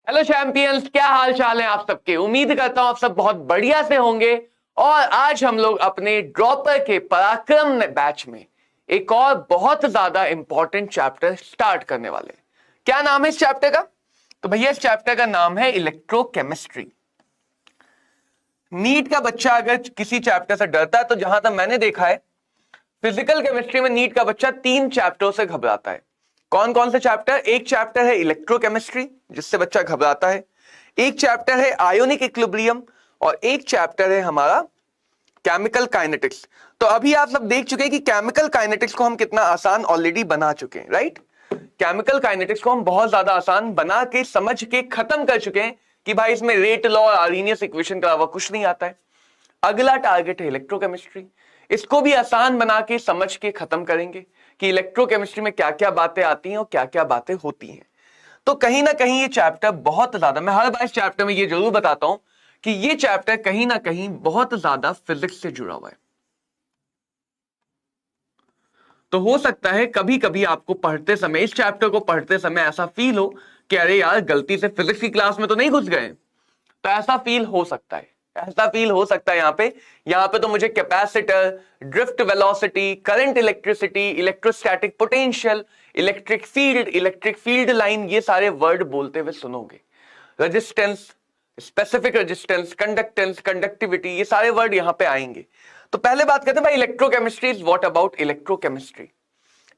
Hello champions, क्या हाल चाल है आप सबके। उम्मीद करता हूं आप सब बहुत बढ़िया से होंगे। और आज हम लोग अपने ड्रॉपर के पराक्रम बैच में एक और बहुत ज्यादा इंपॉर्टेंट चैप्टर स्टार्ट करने वाले हैं। क्या नाम है इस चैप्टर का? तो भैया इस चैप्टर का नाम है इलेक्ट्रोकेमिस्ट्री। नीट का बच्चा अगर किसी चैप्टर से डरता है तो जहां तक मैंने देखा है फिजिकल केमिस्ट्री में नीट का बच्चा 3 चैप्टरों से घबराता है। कौन कौन से चैप्टर? एक चैप्टर है इलेक्ट्रोकेमिस्ट्री जिससे बच्चा घबराता है, एक चैप्टर है आयोनिक इक्विलिब्रियम और एक चैप्टर है हमारा केमिकल काइनेटिक्स। तो अभी आप सब देख चुके हैं कि केमिकल काइनेटिक्स को हम कितना आसान ऑलरेडी बना चुके हैं, राइट। केमिकल काइनेटिक्स को हम बहुत ज्यादा आसान बना के समझ के खत्म कर चुके हैं कि भाई इसमें रेट लॉ और आर्रीनियस इक्वेशन के अलावा कुछ नहीं आता है। अगला टारगेट है इलेक्ट्रोकेमिस्ट्री। इसको भी आसान बना के समझ के खत्म करेंगे कि इलेक्ट्रोकेमिस्ट्री में क्या क्या बातें आती हैं और क्या क्या बातें होती हैं। तो कहीं ना कहीं ये चैप्टर बहुत ज्यादा, मैं हर बार इस चैप्टर में ये जरूर बताता हूं कि ये चैप्टर कहीं ना कहीं बहुत ज्यादा फिजिक्स से जुड़ा हुआ है। तो हो सकता है कभी कभी आपको पढ़ते समय, इस चैप्टर को पढ़ते समय ऐसा फील हो कि अरे यार गलती से फिजिक्स की क्लास में तो नहीं घुस गए। तो ऐसा फील हो सकता है, ऐसा फील हो सकता है। यहां पे तो मुझे capacitor, drift velocity, current electricity, electrostatic potential, electric field line, ये सारे वर्ड बोलते हुए सुनोगे। Resistance, specific resistance, conductance, conductivity, ये सारे वर्ड यहां पे आएंगे। तो पहले बात करते हैं भाई electrochemistry is what about electrochemistry.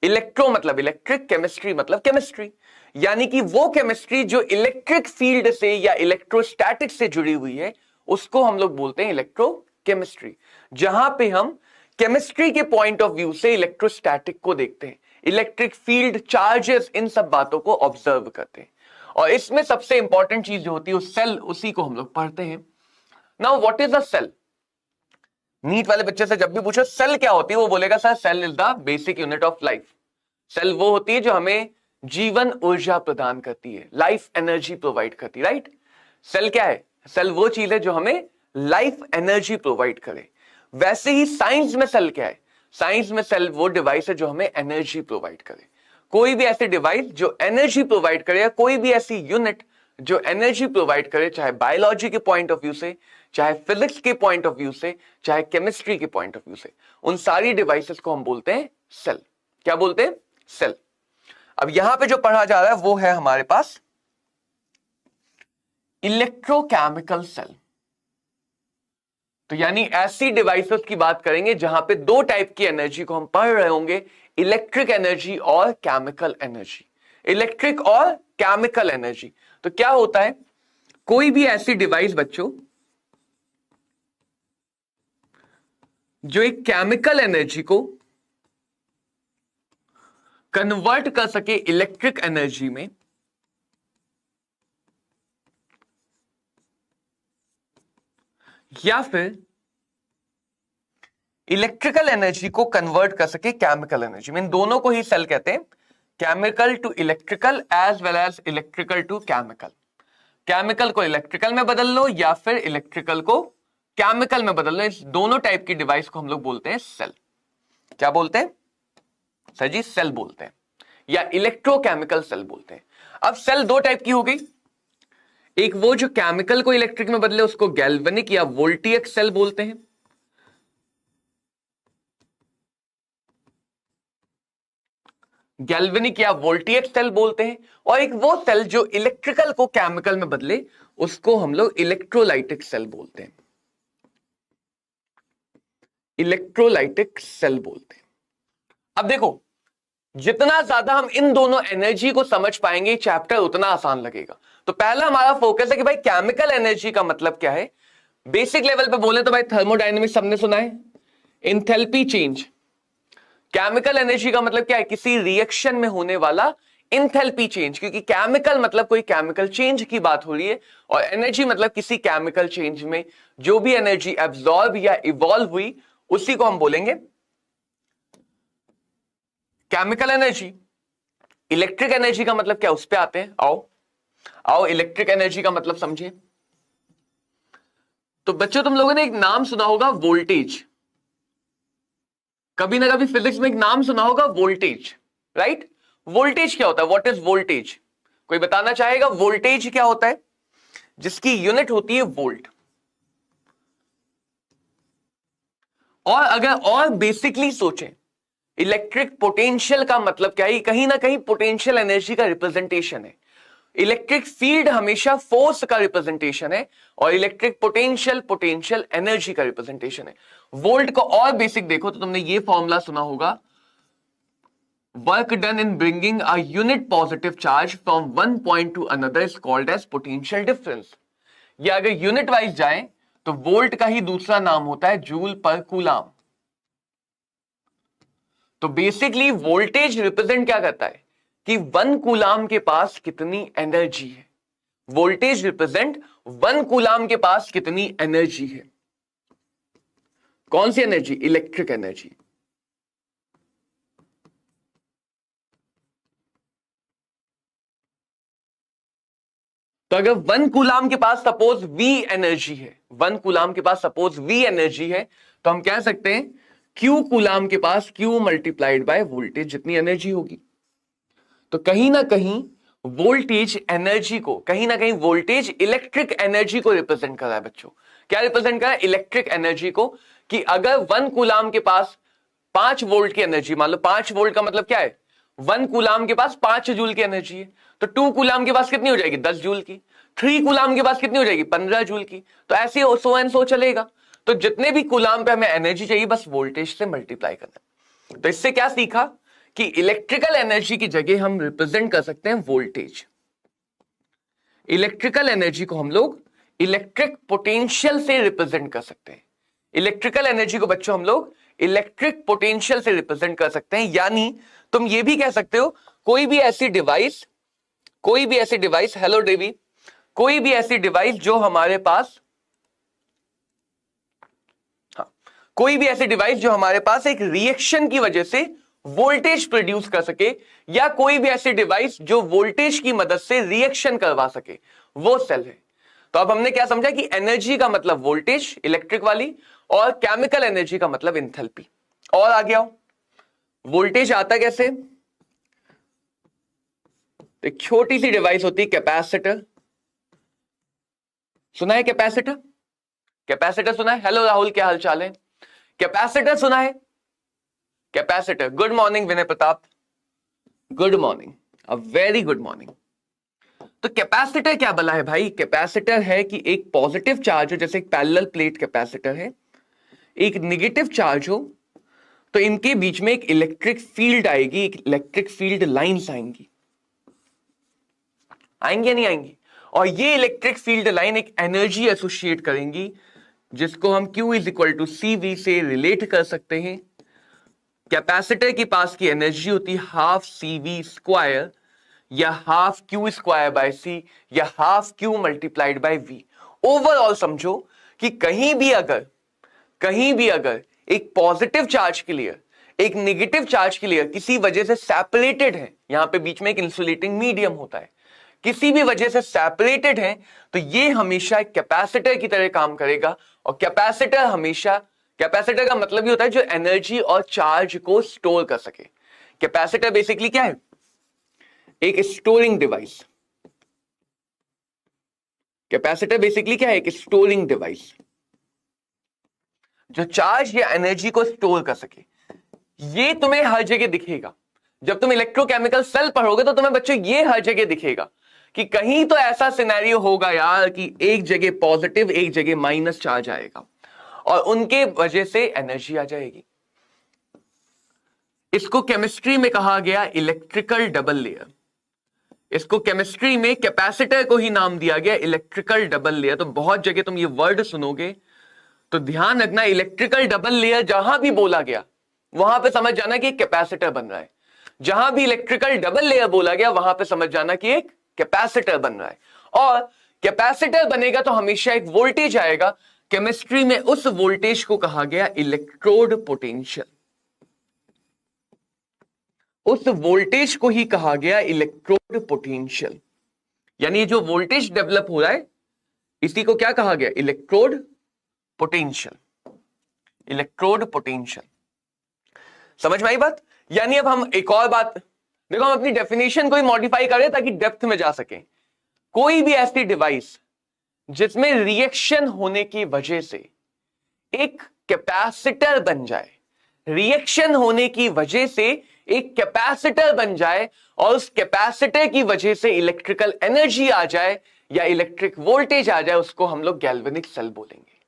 Electro मतलब इलेक्ट्रिक, केमिस्ट्री मतलब केमिस्ट्री, यानी कि वो केमिस्ट्री जो इलेक्ट्रिक फील्ड से या इलेक्ट्रोस्टैटिक से जुड़ी हुई है उसको हम लोग बोलते हैं इलेक्ट्रोकेमिस्ट्री। जहां पे हम केमिस्ट्री के पॉइंट ऑफ व्यू से इलेक्ट्रोस्टैटिक को देखते हैं, इलेक्ट्रिक फील्ड, चार्जेस, इन सब बातों को ऑब्जर्व करते हैं। और इसमें सबसे इंपॉर्टेंट चीज जो होती है सेल, उसी को हम लोग पढ़ते हैं। Now what is a cell? NEET वाले बच्चे से जब भी पूछो सेल क्या होती है, वो बोलेगा sir cell is the basic unit of life. Cell वो होती है जो हमें जीवन ऊर्जा प्रदान करती है, लाइफ एनर्जी प्रोवाइड करती है, राइट। सेल क्या है? सेल वो चीज है जो हमें लाइफ एनर्जी प्रोवाइड करे। वैसे ही साइंस में सेल क्या है? साइंस में सेल वो डिवाइस है जो हमें एनर्जी प्रोवाइड करे। कोई भी ऐसी डिवाइस जो एनर्जी प्रोवाइड करे या कोई भी ऐसी यूनिट जो एनर्जी प्रोवाइड करे, चाहे बायोलॉजी के पॉइंट ऑफ व्यू से, चाहे फिजिक्स के पॉइंट ऑफ व्यू से, चाहे केमिस्ट्री के पॉइंट ऑफ व्यू से, उन सारी डिवाइसेस को हम बोलते हैं सेल। क्या बोलते हैं? सेल। अब यहां पे जो पढ़ा जा रहा है वो है हमारे पास इलेक्ट्रोकेमिकल सेल। तो यानी ऐसी डिवाइसेस की बात करेंगे जहां पे 2 टाइप की एनर्जी को हम पढ़ रहे होंगे, इलेक्ट्रिक एनर्जी और केमिकल एनर्जी। इलेक्ट्रिक और केमिकल एनर्जी। तो क्या होता है, कोई भी ऐसी डिवाइस बच्चों जो एक केमिकल एनर्जी को कन्वर्ट कर सके इलेक्ट्रिक एनर्जी में, या फिर इलेक्ट्रिकल एनर्जी को कन्वर्ट कर सके केमिकल एनर्जी में, इन दोनों को ही सेल कहते हैं। Chemical to electrical as well as electrical to chemical. Chemical को इलेक्ट्रिकल में बदल लो या फिर इलेक्ट्रिकल को केमिकल में बदल लो, इस दोनों टाइप की डिवाइस को हम लोग बोलते हैं सेल। क्या बोलते हैं सर जी? सेल बोलते हैं या इलेक्ट्रोकेमिकल सेल बोलते हैं। अब सेल 2 टाइप की हो गई, एक वो जो केमिकल को इलेक्ट्रिक में बदले उसको गैल्वेनिक या वोल्टियक सेल बोलते हैं, गैल्वेनिक या वोल्टियक सेल बोलते हैं। और एक वो सेल जो इलेक्ट्रिकल को केमिकल में बदले उसको हम लोग इलेक्ट्रोलाइटिक सेल बोलते हैं, इलेक्ट्रोलाइटिक सेल बोलते हैं। अब देखो, जितना ज्यादा हम इन दोनों एनर्जी को समझ पाएंगे चैप्टर उतना आसान लगेगा। तो पहला हमारा फोकस है कि भाई केमिकल एनर्जी का मतलब क्या है। बेसिक लेवल पे बोले तो भाई थर्मोडायनेमिक्स सबने सुना है, इंथैल्पी चेंज। केमिकल एनर्जी का मतलब क्या है? किसी रिएक्शन में होने वाला इंथैल्पी चेंज, क्योंकि केमिकल मतलब कोई केमिकल चेंज की बात हो रही है, और एनर्जी मतलब किसी केमिकल चेंज में जो भी एनर्जी एब्जॉर्ब या इवॉल्व हुई उसी को हम बोलेंगे केमिकल एनर्जी। इलेक्ट्रिक एनर्जी का मतलब क्या, उस पे आते हैं। आओ इलेक्ट्रिक एनर्जी का मतलब समझिए। तो बच्चों तुम लोगों ने एक नाम सुना होगा, वोल्टेज। कभी ना कभी फिजिक्स में एक नाम सुना होगा, वोल्टेज, राइट। वोल्टेज क्या होता है? What is voltage? कोई बताना चाहेगा वोल्टेज क्या होता है? जिसकी यूनिट होती है वोल्ट। और अगर और बेसिकली सोचें, इलेक्ट्रिक पोटेंशियल का मतलब क्या है? कहीं ना कहीं पोटेंशियल एनर्जी का रिप्रेजेंटेशन है। इलेक्ट्रिक फील्ड हमेशा फोर्स का रिप्रेजेंटेशन है और इलेक्ट्रिक पोटेंशियल पोटेंशियल एनर्जी का रिप्रेजेंटेशन है। वोल्ट को और बेसिक देखो तो तुमने ये फॉर्मूला सुना होगा, work done in bringing a unit positive charge from one point to another is called as potential difference. या अगर यूनिट वाइज जाए तो वोल्ट का ही दूसरा नाम होता है जूल पर कूलाम। तो बेसिकली वोल्टेज रिप्रेजेंट क्या करता है कि वन कूलाम के पास कितनी एनर्जी है। वोल्टेज रिप्रेजेंट वन कूलाम के पास कितनी एनर्जी है। कौन सी एनर्जी? Electric energy. तो अगर वन कूलाम के पास सपोज V एनर्जी है, वन कूलाम के पास सपोज V एनर्जी है, तो हम कह सकते हैं Q कूलाम के पास Q मल्टीप्लाइड बाय वोल्टेज जितनी एनर्जी होगी। तो कहीं ना कहीं वोल्टेज एनर्जी को, कहीं ना कहीं वोल्टेज इलेक्ट्रिक एनर्जी को रिप्रेजेंट कर रहा है बच्चों। क्या रिप्रेजेंट कर रहा है? इलेक्ट्रिक एनर्जी को। कि अगर वन कूलाम के पास 5 वोल्ट की एनर्जी, मान लो 5 वोल्ट का मतलब क्या है? वन कूलाम के पास 5 जूल की एनर्जी है, तो 2 कूलाम के पास कितनी हो जाएगी? 10 जूल की। 3 कूलाम के पास कितनी हो जाएगी? 15 जूल की। तो ऐसे सो एंड सो चलेगा। तो जितने भी कूलाम पे हमें एनर्जी चाहिए बस वोल्टेज से मल्टीप्लाई करना। तो इससे क्या सीखा कि इलेक्ट्रिकल एनर्जी की जगह हम रिप्रेजेंट कर सकते हैं वोल्टेज। इलेक्ट्रिकल एनर्जी को हम लोग इलेक्ट्रिक पोटेंशियल से रिप्रेजेंट कर सकते हैं। इलेक्ट्रिकल एनर्जी को बच्चों हम लोग इलेक्ट्रिक पोटेंशियल से रिप्रेजेंट कर सकते हैं। यानी तुम ये भी कह सकते हो कोई भी ऐसी डिवाइस, हेलो देवी, कोई भी ऐसी डिवाइस जो हमारे पास, कोई भी ऐसी डिवाइस जो हमारे पास एक रिएक्शन की वजह से वोल्टेज प्रोड्यूस कर सके, या कोई भी ऐसी डिवाइस जो वोल्टेज की मदद से रिएक्शन करवा सके, वो सेल है। तो अब हमने क्या समझा कि एनर्जी का मतलब वोल्टेज इलेक्ट्रिक वाली, और केमिकल एनर्जी का मतलब एंथैल्पी। और आ गया, वोल्टेज आता कैसे? एक छोटी सी डिवाइस होती है कैपेसिटर। सुना है कैपेसिटर? कैपेसिटर सुना है? हेलो राहुल, क्या हालचाल है? कैपेसिटर सुना है? Capacitor. Good morning Vinay Pratap, good morning, a very good morning. तो कैपेसिटर क्या बला है भाई? कैपेसिटर है कि एक पॉजिटिव चार्ज हो, जैसे एक पैरेलल प्लेट कैपेसिटर है, एक नेगेटिव चार्ज हो, तो इनके बीच में एक इलेक्ट्रिक फील्ड आएगी, एक इलेक्ट्रिक फील्ड लाइंस आएंगी या नहीं आएंगी? और ये इलेक्ट्रिक फील्ड लाइन एक एनर्जी एसोसिएट करेंगी, जिसको हम Q is equal to CV से रिलेट कर सकते हैं। कैपेसिटर के पास की एनर्जी होती है हाफ CV स्क्वायर, या half Q square by C, या half Q multiplied by V। Overall समझो कि कहीं भी अगर एक पॉजिटिव चार्ज के लिए, एक नेगेटिव चार्ज के लिए किसी वजह से सेपरेटेड है, यहां पे बीच में एक इंसुलेटिंग मीडियम होता है, किसी भी वजह से सेपरेटेड है, तो ये हमेशा एक कैपेसिटर की तरह काम करेगा। और कैपेसिटर का मतलब ही होता है जो एनर्जी और चार्ज को स्टोर कर सके। कैपेसिटर बेसिकली क्या है? एक स्टोरिंग डिवाइस। कैपेसिटर बेसिकली क्या है? एक स्टोरिंग डिवाइस जो चार्ज या एनर्जी को स्टोर कर सके। ये तुम्हें हर जगह दिखेगा। जब तुम इलेक्ट्रोकेमिकल सेल पढ़ोगे तो तुम्हें बच्चों ये हर जगह दिखेगा कि कहीं तो ऐसा सिनेरियो होगा यार कि एक जगह पॉजिटिव, एक जगह माइनस चार्ज आएगा और उनके वजह से एनर्जी आ जाएगी। इसको केमिस्ट्री में कहा गया इलेक्ट्रिकल डबल लेयर। इसको केमिस्ट्री में कैपेसिटर को ही नाम दिया गया इलेक्ट्रिकल डबल लेयर। तो बहुत जगह तुम ये वर्ड सुनोगे तो ध्यान रखना, इलेक्ट्रिकल डबल लेयर जहां भी बोला गया वहां पे समझ जाना कि एक कैपेसिटर बन रहा है। जहां भी इलेक्ट्रिकल डबल लेयर बोला गया वहां पे समझ जाना कि एक कैपेसिटर बन रहा है। और कैपेसिटर बनेगा तो हमेशा एक वोल्टेज आएगा। केमिस्ट्री में उस वोल्टेज को कहा गया इलेक्ट्रोड पोटेंशियल। उस वोल्टेज को ही कहा गया इलेक्ट्रोड पोटेंशियल। यानी जो वोल्टेज डेवलप हो रहा है इसी को क्या कहा गया? Electrode potential. Electrode potential. समझ में आई बात? यानी अब हम एक और बात देखो हम अपनी डेफिनेशन को ही मॉडिफाई करें ताकि डेप्थ में जा सके। कोई भी ऐसी डिवाइस जिसमें रिएक्शन होने की वजह से एक कैपेसिटर बन जाए, रिएक्शन होने की वजह से एक कैपेसिटर बन जाए और उस कैपेसिटर की वजह से इलेक्ट्रिकल एनर्जी आ जाए या इलेक्ट्रिक वोल्टेज आ जाए, उसको हम लोग गैल्वेनिक सेल बोलेंगे।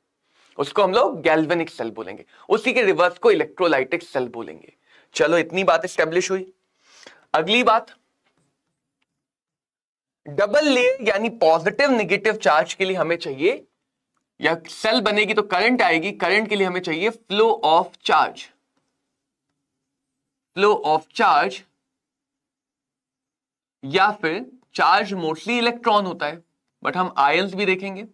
उसको हम लोग गैल्वेनिक सेल बोलेंगे। उसी के रिवर्स को इलेक्ट्रोलाइटिक सेल बोलेंगे। चलो इतनी बात एस्टेब्लिश हुई। अगली बात, डबल लेयर यानी पॉजिटिव नेगेटिव चार्ज के लिए हमें चाहिए, या सेल बनेगी तो करंट आएगी, करंट के लिए हमें चाहिए flow of charge. Flow of charge या फिर चार्ज मोस्टली इलेक्ट्रॉन होता है, बट हम आयंस भी देखेंगे।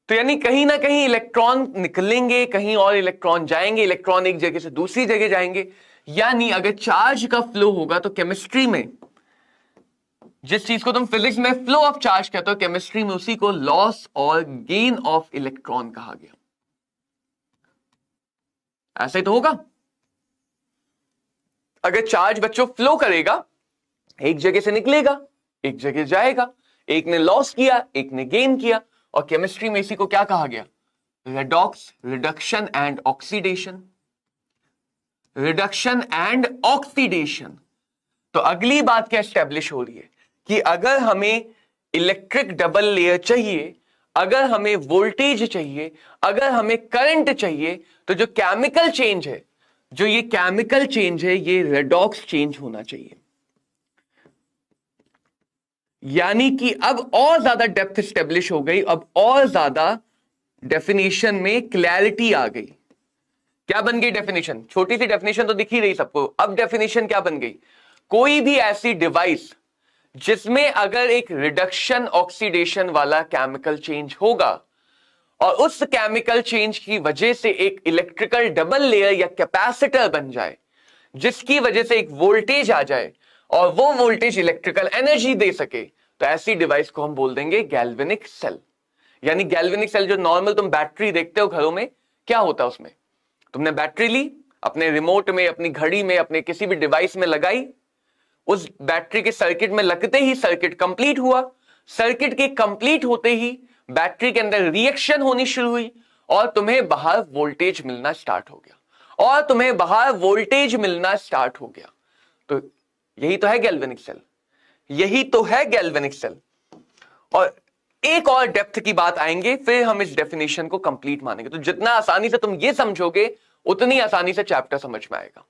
तो यानी कहीं ना कहीं इलेक्ट्रॉन निकलेंगे, कहीं और इलेक्ट्रॉन जाएंगे, इलेक्ट्रॉन एक जगह से दूसरी जगह जाएंगे। यानी अगर चार्ज का फ्लो होगा तो केमिस्ट्री में जिस चीज को तुम फिजिक्स में फ्लो ऑफ चार्ज कहते हो, केमिस्ट्री में उसी को लॉस और गेन ऑफ इलेक्ट्रॉन कहा गया। ऐसा ही तो होगा। अगर चार्ज बच्चों फ्लो करेगा, एक जगह से निकलेगा, एक जगह जाएगा, एक ने लॉस किया, एक ने गेन किया, और केमिस्ट्री में इसी को क्या कहा गया? Redox, reduction and oxidation. Reduction and oxidation. तो अगली बात क्या एस्टेब्लिश हो रही है कि अगर हमें इलेक्ट्रिक डबल लेयर चाहिए, अगर हमें वोल्टेज चाहिए, अगर हमें करंट चाहिए, तो जो केमिकल चेंज है, जो ये केमिकल चेंज है, ये रेडॉक्स चेंज होना चाहिए। यानी कि अब और ज्यादा डेप्थ एस्टेब्लिश हो गई, अब और ज्यादा डेफिनेशन में क्लैरिटी आ गई। क्या बन गई डेफिनेशन? छोटी सी डेफिनेशन तो दिख ही रही सबको। अब डेफिनेशन क्या बन गई? कोई भी ऐसी डिवाइस जिसमें अगर एक रिडक्शन ऑक्सीडेशन वाला केमिकल चेंज होगा और उस केमिकल चेंज की वजह से एक इलेक्ट्रिकल डबल लेयर या कैपेसिटर बन जाए, जिसकी वजह से एक वोल्टेज आ जाए और वो वोल्टेज इलेक्ट्रिकल एनर्जी दे सके, तो ऐसी डिवाइस को हम बोल देंगे गैल्वेनिक सेल। यानी गैल्वेनिक सेल जो नॉर्मल तुम बैटरी देखते हो घरों में, क्या होता है उसमें? तुमने बैटरी ली, अपने रिमोट में, अपनी घड़ी में, अपने किसी भी डिवाइस में लगाई, उस बैटरी के सर्किट में लगते ही सर्किट कंप्लीट हुआ, सर्किट के कंप्लीट होते ही बैटरी के अंदर रिएक्शन होनी शुरू हुई और तुम्हें बाहर वोल्टेज मिलना स्टार्ट हो गया, और तुम्हें बाहर वोल्टेज मिलना स्टार्ट हो गया। तो यही तो है गैल्वेनिक सेल, यही तो है गैल्वेनिक सेल। और एक और डेप्थ की बात आएंगे, फिर हम इस डेफिनेशन को कंप्लीट मानेंगे। तो जितना आसानी से तुम ये समझोगे, उतनी आसानी से चैप्टर समझ में आएगा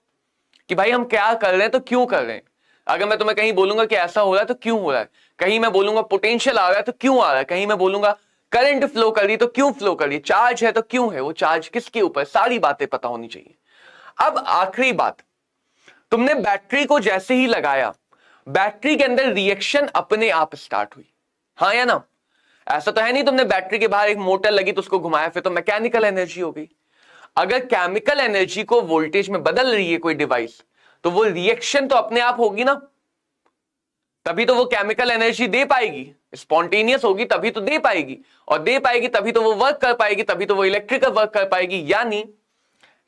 कि भाई हम क्या कर रहे हैं, तो क्यों कर रहे हैं। अगर मैं तुम्हें कहीं बोलूंगा कि ऐसा हो रहा है तो क्यों हो रहा है, कहीं मैं बोलूंगा पोटेंशियल आ रहा है तो क्यों आ रहा है, कहीं मैं बोलूंगा करंट फ्लो कर रही तो क्यों फ्लो कर रही है, चार्ज है तो क्यों है, वो चार्ज किसके ऊपर, सारी बातें पता होनी चाहिए। अब आखिरी बात, तुमने बैटरी को जैसे ही लगाया, बैटरी के अंदर रिएक्शन अपने आप स्टार्ट हुई, हाँ या ना? ऐसा तो है नहीं तुमने बैटरी के बाहर एक मोटर लगी तो उसको घुमाया, फिर तो मैकेनिकल एनर्जी हो गई। अगर केमिकल एनर्जी को वोल्टेज में बदल रही है कोई डिवाइस, तो वो रिएक्शन तो अपने आप होगी ना, तभी तो वो केमिकल एनर्जी दे पाएगी, स्पॉन्टेनियस होगी तभी तो दे पाएगी, और दे पाएगी तभी तो वो वर्क कर पाएगी, तभी तो वो इलेक्ट्रिकल वर्क कर पाएगी। यानी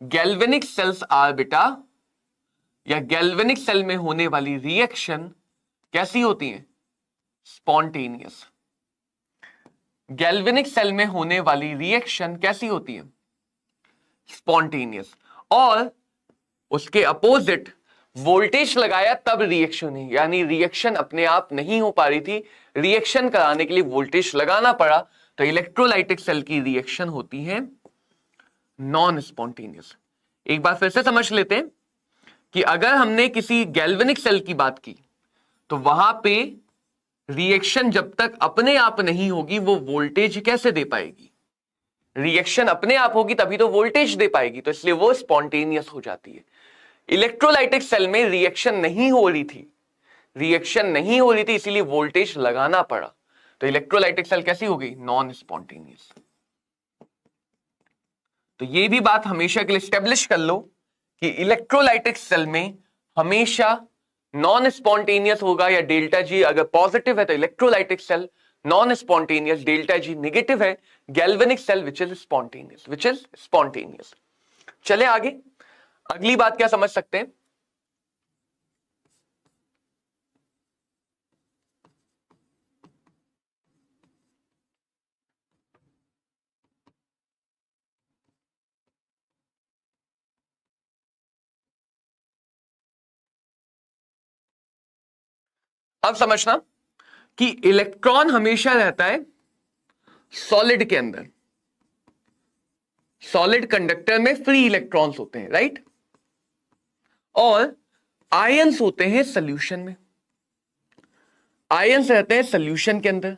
गैल्वेनिक सेल्स आर बेटा, या गैल्वेनिक सेल में होने वाली रिएक्शन कैसी होती है? स्पॉन्टेनियस। गैल्वेनिक सेल में होने वाली रिएक्शन कैसी होती है? स्पॉन्टेनियस। और उसके अपोजिट वोल्टेज लगाया तब रिएक्शन नहीं, यानी रिएक्शन अपने आप नहीं हो पा रही थी, रिएक्शन कराने के लिए वोल्टेज लगाना पड़ा। तो इलेक्ट्रोलाइटिक सेल की रिएक्शन होती है नॉन स्पॉन्टेनियस। एक बार फिर से समझ लेते हैं कि अगर हमने किसी गैल्वेनिक सेल की बात की तो वहां पे रिएक्शन जब तक अपने आप नहीं होगी वो वोल्टेज कैसे दे पाएगी? रिएक्शन अपने आप होगी तभी तो वोल्टेज दे पाएगी, तो इसलिए वो स्पॉन्टेनियस हो जाती है। इलेक्ट्रोलाइटिक सेल में रिएक्शन नहीं हो रही थी, रिएक्शन नहीं हो रही थी, इसीलिए वोल्टेज लगाना पड़ा, तो इलेक्ट्रोलाइटिक सेल कैसी हो गई? Non spontaneous. तो ये भी बात हमेशा के लिए स्टेब्लिश कर लो कि इलेक्ट्रोलाइटिक सेल में हमेशा नॉन स्पॉन्टेनियस होगा, या डेल्टा जी अगर पॉजिटिव है तो electrolytic cell non spontaneous, delta G negative है galvanic cell which is spontaneous, which is spontaneous. चले आगे। अगली बात क्या समझ सकते हैं, अब समझना कि इलेक्ट्रॉन हमेशा रहता है सॉलिड के अंदर, सॉलिड कंडक्टर में फ्री इलेक्ट्रॉन्स होते हैं, राइट, और आयंस होते हैं सॉल्यूशन में, आयंस रहते हैं सॉल्यूशन के अंदर।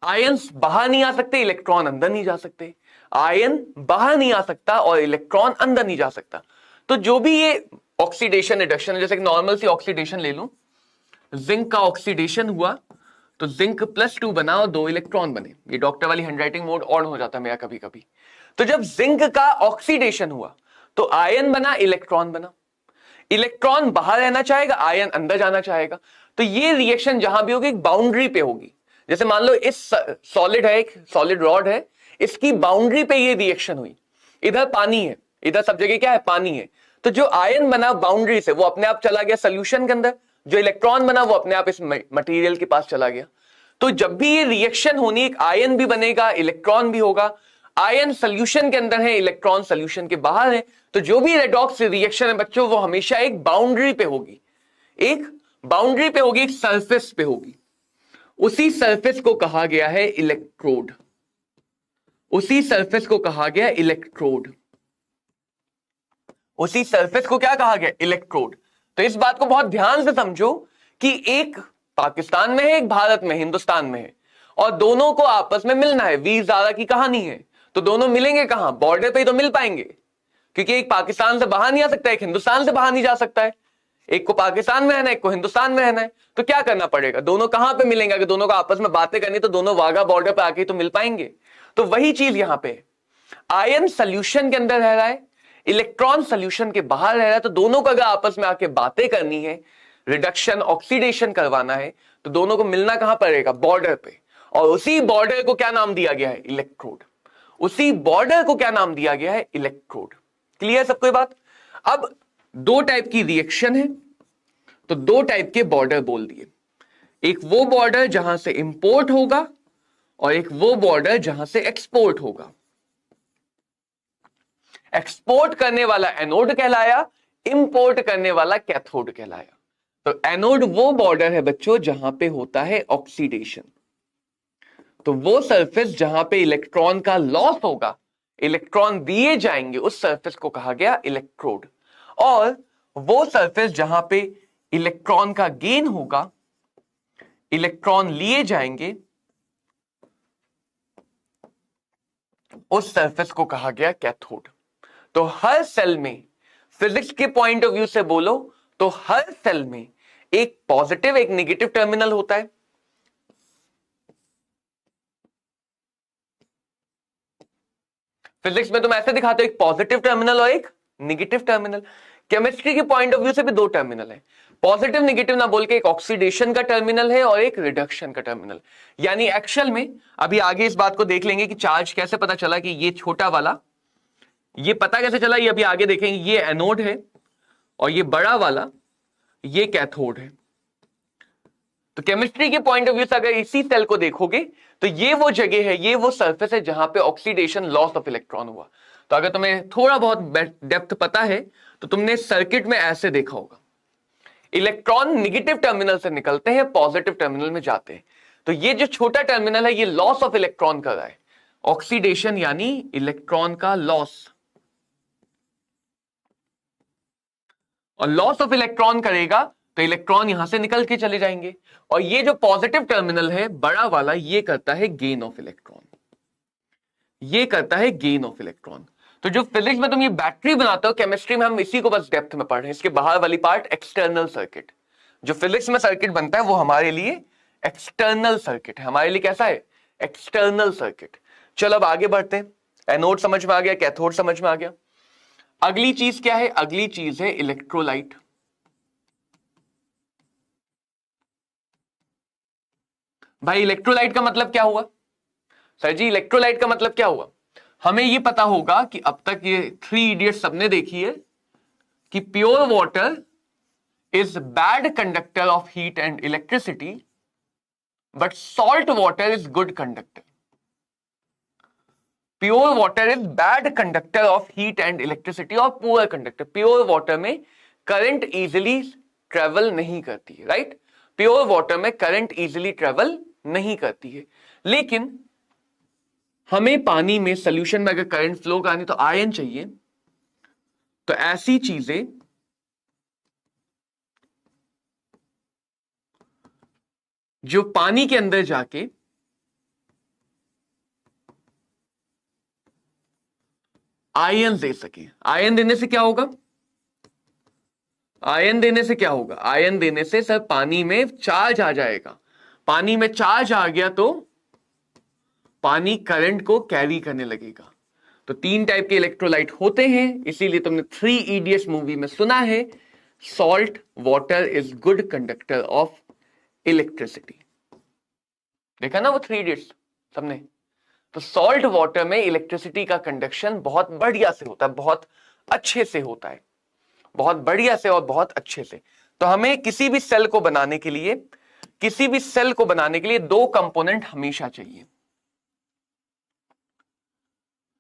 आयंस बाहर नहीं आ सकते, इलेक्ट्रॉन अंदर नहीं जा सकते, आयन बाहर नहीं आ सकता और इलेक्ट्रॉन अंदर नहीं जा सकता। तो जो भी ये ऑक्सीडेशन रिडक्शन है, जैसे कि नॉर्मल सी ऑक्सीडेशन ले लो, जिंक का ऑक्सीडेशन हुआ तो जिंक +2 बना और 2 इलेक्ट्रॉन बने। ये डॉक्टर वाली हैंडराइटिंग मोड ऑन हो जाता है मेरा कभी कभी। तो जब जिंक का ऑक्सीडेशन हुआ तो आयन बना, इलेक्ट्रॉन बना, इलेक्ट्रॉन बाहर रहना चाहेगा, आयन अंदर जाना चाहेगा। तो ये रिएक्शन जहां भी होगी एक बाउंड्री पे होगी। जैसे मान लो इस सॉलिड है, एक सॉलिड रॉड है, इसकी बाउंड्री पे ये रिएक्शन हुई, इधर पानी है, इधर सब जगह क्या है, पानी है। तो जो आयन बना बाउंड्री से वो अपने आप चला गया सॉल्यूशन के अंदर, जो इलेक्ट्रॉन बना वो अपने आप इस मटेरियल के पास चला गया। तो जब भी ये रिएक्शन होनी, एक आयन भी बनेगा, इलेक्ट्रॉन भी होगा। आयन सॉल्यूशन के अंदर है, इलेक्ट्रॉन सॉल्यूशन के बाहर है। तो जो भी रेडॉक्स रिएक्शन है बच्चों, वो हमेशा एक बाउंड्री पे होगी, एक बाउंड्री पे होगी, एक सरफेस पे होगी। उसी सरफेस को कहा गया है इलेक्ट्रोड, उसी सरफेस को कहा गया इलेक्ट्रोड, उसी सरफेस को क्या कहा गया, इलेक्ट्रोड। तो इस बात को बहुत ध्यान से समझो कि एक पाकिस्तान में है, एक भारत में, हिंदुस्तान में है, और दोनों को आपस में मिलना है। वीर ज़ारा की कहानी है, तो दोनों मिलेंगे कहां, बॉर्डर पे ही तो मिल पाएंगे, क्योंकि एक पाकिस्तान से बाहर नहीं आ सकता, एक हिंदुस्तान से बाहर नहीं जा सकता है। एक को पाकिस्तान में रहना है, एक को हिंदुस्तान में रहना है। तो क्या करना पड़ेगा, दोनों कहां पे मिलेंगे, अगर दोनों को आपस में बातें करनी तो दोनों वाघा बॉर्डर पे आके तो मिल पाएंगे। तो वही चीज यहां पे, आयन सॉल्यूशन के अंदर रह रहा है, इलेक्ट्रॉन सॉल्यूशन के बाहर रह रहा है। तो दोनों को अगर आपस में आके बातें करनी है, रिडक्शन ऑक्सीडेशन करवाना है, तो दोनों को मिलना कहां पड़ेगा, बॉर्डर पे। और उसी बॉर्डर को क्या नाम दिया गया है, इलेक्ट्रोड। उसी बॉर्डर को क्या नाम दिया गया है, इलेक्ट्रोड। क्लियर सबको ये बात। अब दो टाइप की रिएक्शन है, तो दो टाइप के बॉर्डर बोल दिए। एक वो बॉर्डर जहां से इंपोर्ट होगा और एक वो बॉर्डर जहां से एक्सपोर्ट होगा। एक्सपोर्ट करने वाला एनोड कहलाया, इंपोर्ट करने वाला कैथोड कहलाया। तो एनोड वो बॉर्डर है बच्चों जहां पे होता है ऑक्सीडेशन। तो वो सरफेस जहां पे इलेक्ट्रॉन का लॉस होगा, इलेक्ट्रॉन दिए जाएंगे, उस सरफेस को कहा गया इलेक्ट्रोड। और वो सरफेस जहां पे इलेक्ट्रॉन का गेन होगा, इलेक्ट्रॉन लिए जाएंगे, उस सरफेस को कहा गया कैथोड। तो हर सेल में, फिजिक्स के पॉइंट ऑफ व्यू से बोलो तो हर सेल में एक पॉजिटिव एक नेगेटिव टर्मिनल होता है। फिजिक्स में तुम ऐसे दिखाते हो, एक पॉजिटिव टर्मिनल और एक नेगेटिव टर्मिनल। केमिस्ट्री के पॉइंट ऑफ व्यू से भी दो टर्मिनल है, पॉजिटिव नेगेटिव ना बोल के एक ऑक्सीडेशन का टर्मिनल है और एक रिडक्शन का टर्मिनल। यानी एक्चुअल में अभी आगे इस बात को देख लेंगे कि चार्ज कैसे पता चला कि ये छोटा वाला, ये पता कैसे चला, ये अभी आगे देखेंगे। ये एनोड है और ये बड़ा वाला ये कैथोड है। तो केमिस्ट्री के पॉइंट ऑफ व्यू से अगर इसी सेल को देखोगे तो ये वो जगह है, ये वो सरफेस है जहां पे ऑक्सीडेशन लॉस ऑफ इलेक्ट्रॉन हुआ। तो अगर तुम्हें थोड़ा बहुत डेप्थ पता है तो तुमने सर्किट में ऐसे देखा होगा, इलेक्ट्रॉन नेगेटिव टर्मिनल से निकलते हैं, पॉजिटिव टर्मिनल में जाते हैं। तो ये जो छोटा टर्मिनल है ये लॉस ऑफ इलेक्ट्रॉन कर रहा है, ऑक्सीडेशन यानी इलेक्ट्रॉन का लॉस। और लॉस ऑफ इलेक्ट्रॉन करेगा तो इलेक्ट्रॉन यहां से निकल के चले जाएंगे। और ये जो पॉजिटिव टर्मिनल है बड़ा वाला, ये करता है गेन ऑफ इलेक्ट्रॉन, ये करता है गेन ऑफ इलेक्ट्रॉन। तो जो फिजिक्स में तुम ये बैटरी बनाते हो, केमिस्ट्री में हम इसी को बस डेप्थ में पढ़ रहे हैं। इसके बाहर वाली पार्ट एक्सटर्नल सर्किट, जो फिजिक्स में सर्किट बनता है वो हमारे लिए एक्सटर्नल सर्किट है। हमारे लिए कैसा है, एक्सटर्नल सर्किट। चलो अब आगे बढ़ते हैं। एनोड समझ में आ गया, कैथोड समझ में आ गया। अगली चीज क्या है, अगली चीज है इलेक्ट्रोलाइट। भाई इलेक्ट्रोलाइट का मतलब क्या हुआ, सर जी इलेक्ट्रोलाइट का मतलब क्या हुआ। हमें ये पता होगा कि अब तक ये 3 इडियट्स सबने देखी है कि pure water is bad conductor of heat and electricity but salt water is good conductor. Pure water is bad conductor of heat and electricity और पुअर कंडक्टर. प्योर वाटर में करंट इजिली ट्रेवल नहीं करती है, right. Pure water में current easily travel नहीं करती है. लेकिन हमें पानी में सोल्यूशन में अगर करंट फ्लो करानी तो आयन चाहिए. तो ऐसी चीजें जो पानी के अंदर जाके आयन दे सके. आयन देने से क्या होगा? आयन देने से क्या होगा? आयन देने से सर पानी में चार्ज आ जाएगा. पानी में चार्ज आ गया तो पानी करंट को कैरी करने लगेगा. तो 3 टाइप के इलेक्ट्रोलाइट होते हैं, इसीलिए तुमने 3 इडियट्स मूवी में सुना है salt water is good conductor of electricity. देखा ना वो 3 इडियट्स सबने. तो सॉल्ट वाटर में इलेक्ट्रिसिटी का कंडक्शन बहुत बढ़िया से होता है, बहुत अच्छे से होता है, बहुत बढ़िया से और बहुत अच्छे से. तो हमें किसी भी सेल को बनाने के लिए 2 कंपोनेंट हमेशा चाहिए.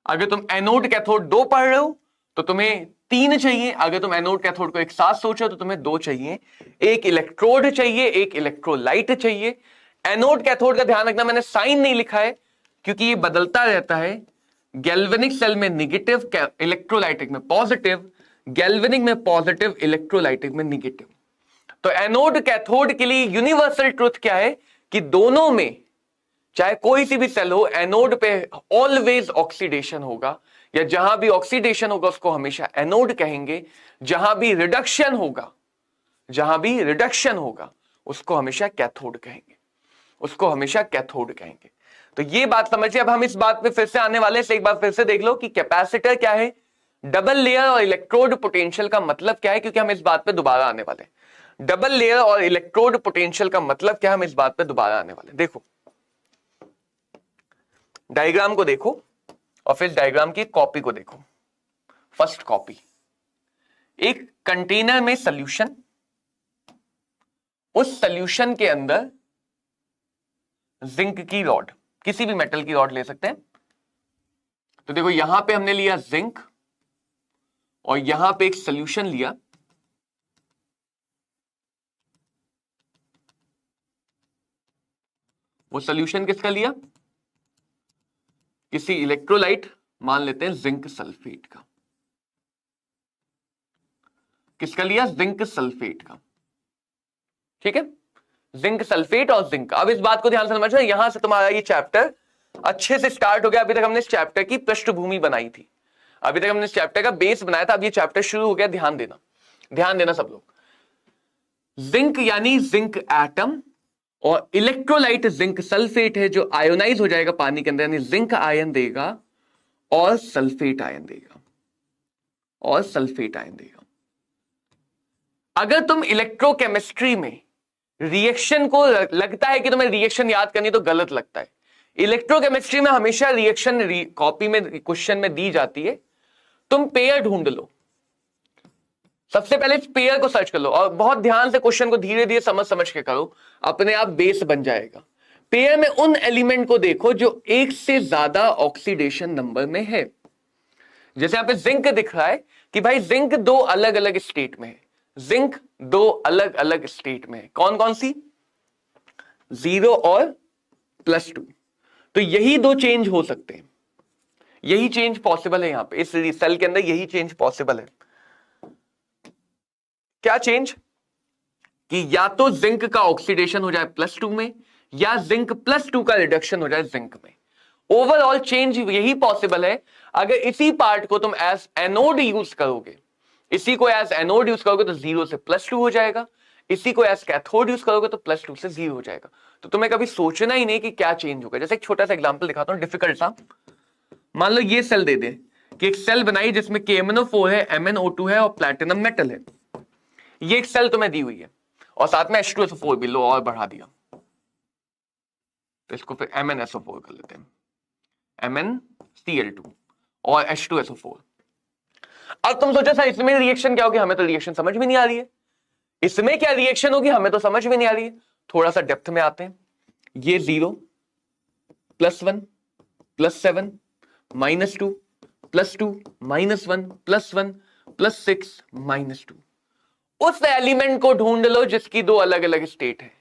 अगर तुम एनोड कैथोड 2 पढ़ रहे हो तो तुम्हें 3 चाहिए. अगर तुम एनोड कैथोड को एक साथ सोचो तो तुम्हें 2 चाहिए. एक इलेक्ट्रोड चाहिए, एक इलेक्ट्रोलाइट चाहिए. एनोड कैथोड का ध्यान रखना, मैंने साइन नहीं लिखा है क्योंकि ये बदलता रहता है. गैल्वेनिक सेल में नेगेटिव, इलेक्ट्रोलाइटिक में पॉजिटिव, गैल्वेनिक में पॉजिटिव, इलेक्ट्रोलाइटिक में नेगेटिव. तो एनोड कैथोड के लिए यूनिवर्सल ट्रुथ क्या है कि दोनों में चाहे कोई सी भी सेल हो, एनोड पे ऑलवेज ऑक्सीडेशन होगा, या जहां भी ऑक्सीडेशन होगा उसको हमेशा एनोड कहेंगे. जहां भी रिडक्शन होगा उसको हमेशा कैथोड कहेंगे, उसको हमेशा कैथोड कहेंगे. तो ये बात समझिए. अब हम इस बात पे फिर से आने वाले हैं. एक बार फिर से देख लो कि कैपेसिटर क्या है, डबल लेयर और इलेक्ट्रोड पोटेंशियल का मतलब क्या है, क्योंकि हम इस बात पे दोबारा आने वाले हैं. डबल लेयर और इलेक्ट्रोड पोटेंशियल का मतलब क्या है, हम इस बात पे दोबारा आने वाले हैं. देखो डायग्राम को देखो और फिर डायग्राम की कॉपी को देखो. फर्स्ट कॉपी, एक कंटेनर में सॉल्यूशन, उस सॉल्यूशन के अंदर जिंक की रॉड, किसी भी मेटल की रॉड ले सकते हैं. तो देखो यहां पे हमने लिया जिंक और यहां पे एक सॉल्यूशन लिया. वो सॉल्यूशन किसका लिया? किसी इलेक्ट्रोलाइट, मान लेते हैं जिंक सल्फेट का. किसका लिया? जिंक सल्फेट का. ठीक है, जिंक सल्फेट और जिंक. अब इस बात को ध्यान से समझना, यहां से तुम्हारा ये चैप्टर अच्छे से स्टार्ट हो गया. अभी तक हमने इस चैप्टर की पृष्ठभूमि बनाई थी, अभी तक हमने इस चैप्टर का बेस बनाया था. अब ये चैप्टर शुरू हो गया. ध्यान देना सब लोग. जिंक यानी जिंक एटम और इलेक्ट्रोलाइट जिंक सल्फेट है जो आयोनाइज हो जाएगा पानी के अंदर, यानी जिंक आयन देगा और सल्फेट आयन देगा, अगर तुम इलेक्ट्रोकेमिस्ट्री में रिएक्शन को लगता है कि तुम्हें रिएक्शन याद करनी, तो गलत लगता है. इलेक्ट्रोकेमिस्ट्री में हमेशा रिएक्शन कॉपी में क्वेश्चन में दी जाती है. तुम पेयर ढूंढ लो, सबसे पहले पेयर को सर्च कर लो और बहुत ध्यान से क्वेश्चन को धीरे धीरे समझ के करो, अपने आप बेस बन जाएगा. पेयर में उन एलिमेंट को देखो जो एक से ज्यादा ऑक्सीडेशन नंबर में है. जैसे यहां पे जिंक दिख रहा है कि भाई जिंक 2 अलग अलग स्टेट में है. जिंक 2 अलग अलग स्टेट में है. कौन कौन सी? 0 और +2. तो यही 2 चेंज हो सकते हैं, यही चेंज पॉसिबल है. यहां पे इस सेल के अंदर यही चेंज पॉसिबल है. क्या चेंज? कि या तो जिंक का ऑक्सीडेशन हो जाए +2 में, या जिंक +2 का रिडक्शन हो जाए जिंक में. ओवरऑल चेंज यही पॉसिबल है. अगर इसी पार्ट को तुम एज एनोड यूज करोगे, इसी को एज एनोड यूज करोगे तो 0 से +2 हो जाएगा. इसी को एज कैथोड यूज करोगे तो +2 से 0 हो जाएगा. तो तुम्हें कभी सोचना ही नहीं कि क्या चेंज होगा. जैसे एक छोटा सा एग्जांपल दिखाता हूं, डिफिकल्ट सा. मान लो ये सेल दे दे कि एक सेल बनाई जिसमें KMnO4 है, MnO2 है और प्लैटिनम मेटल है. ये एक सेल तुम्हें दी हुई है और साथ में H2SO4 भी लो और बढ़ा दिया, तो इसको फिर MnSO4 कर लेते हैं, MnCl2. और H2SO4। अब तुम सोचो सर इसमें रिएक्शन क्या होगी, हमें तो रिएक्शन समझ में नहीं आ रही है, इसमें क्या रिएक्शन होगी हमें तो समझ में नहीं आ रही है। थोड़ा सा डेप्थ में आते हैं। ये 0 +1 +7 -2 +2 -1 +1 +6 -2, उस एलिमेंट को ढूंढ लो जिसकी दो अलग अलग स्टेट है,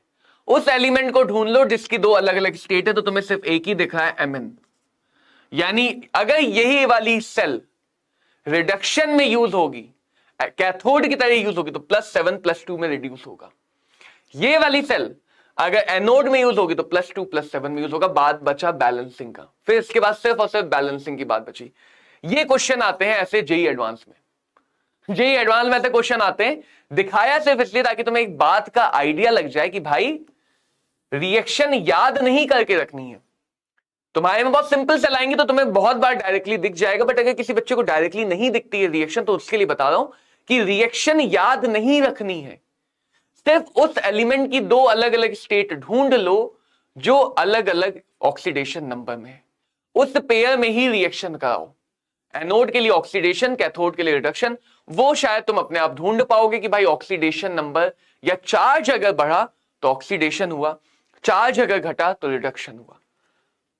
उस एलिमेंट को ढूंढ लो जिसकी दो अलग अलग स्टेट है। तो तुम्हें सिर्फ एक ही दिखा है Mn, यानी अगर यही वाली सेल रिडक्शन में यूज होगी, कैथोड की तरह यूज होगी, तो +7 +2 में रिड्यूस होगा। ये वाली सेल अगर एनोड में यूज होगी तो +2 +7 में यूज होगा। बात बचा बैलेंसिंग का, फिर इसके बाद सिर्फ और सिर्फ बैलेंसिंग की बात बची। ये क्वेश्चन आते हैं ऐसे जेई एडवांस में, जेई एडवांस में ऐसे क्वेश्चन आते हैं, दिखाया सिर्फ इसलिए ताकि तुम्हें एक बात का आइडिया लग जाए कि भाई रिएक्शन याद नहीं करके रखनी है। तुम्हारे में बहुत सिंपल चलाएंगे तो तुम्हें बहुत बार डायरेक्टली दिख जाएगा, बट अगर किसी बच्चे को डायरेक्टली नहीं दिखती है रिएक्शन, तो उसके लिए बता रहा हूं कि रिएक्शन याद नहीं रखनी है, सिर्फ उस एलिमेंट की दो अलग अलग स्टेट ढूंढ लो जो अलग अलग ऑक्सीडेशन नंबर में है, उस पेयर में ही रिएक्शन कराओ। एनोड के लिए ऑक्सीडेशन, कैथोड के लिए रिडक्शन, वो शायद तुम अपने आप ढूंढ पाओगे कि भाई ऑक्सीडेशन नंबर या चार्ज अगर बढ़ा तो ऑक्सीडेशन हुआ, चार्ज अगर घटा तो रिडक्शन हुआ।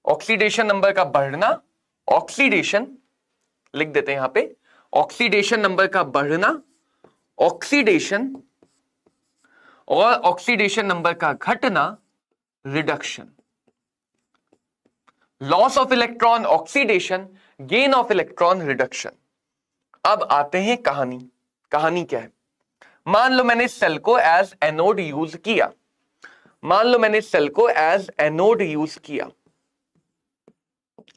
ऑक्सीडेशन नंबर का बढ़ना, ऑक्सीडेशन लिख देते हैं यहां पे, ऑक्सीडेशन नंबर का बढ़ना ऑक्सीडेशन, और ऑक्सीडेशन नंबर का घटना reduction. Loss of electron oxidation, gain of electron reduction. अब आते हैं कहानी। कहानी क्या है? मान लो मैंने सेल को एज एनोड यूज किया, मान लो मैंने सेल को एज एनोड यूज किया,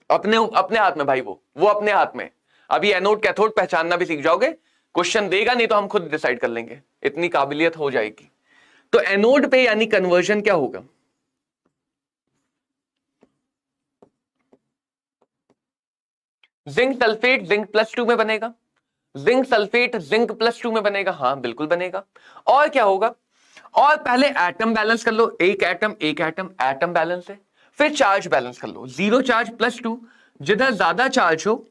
अपने हाथ में भाई, वो अपने हाथ में। अभी एनोड कैथोड पहचानना भी सीख जाओगे, क्वेश्चन देगा नहीं तो हम खुद डिसाइड कर लेंगे, इतनी काबिलियत हो जाएगी। तो एनोड पे यानी कन्वर्जन क्या होगा? जिंक सल्फेट जिंक +2 में बनेगा, जिंक सल्फेट जिंक +2 में बनेगा, हाँ बिल्कुल बनेगा। और क्या होगा? और पहले एटम बैलेंस कर लो, एक एटम एटम बैलेंस है। फिर चार्ज बैलेंस कर लो, 0 चार्ज +2, जिधर ज्यादा चार्ज हो,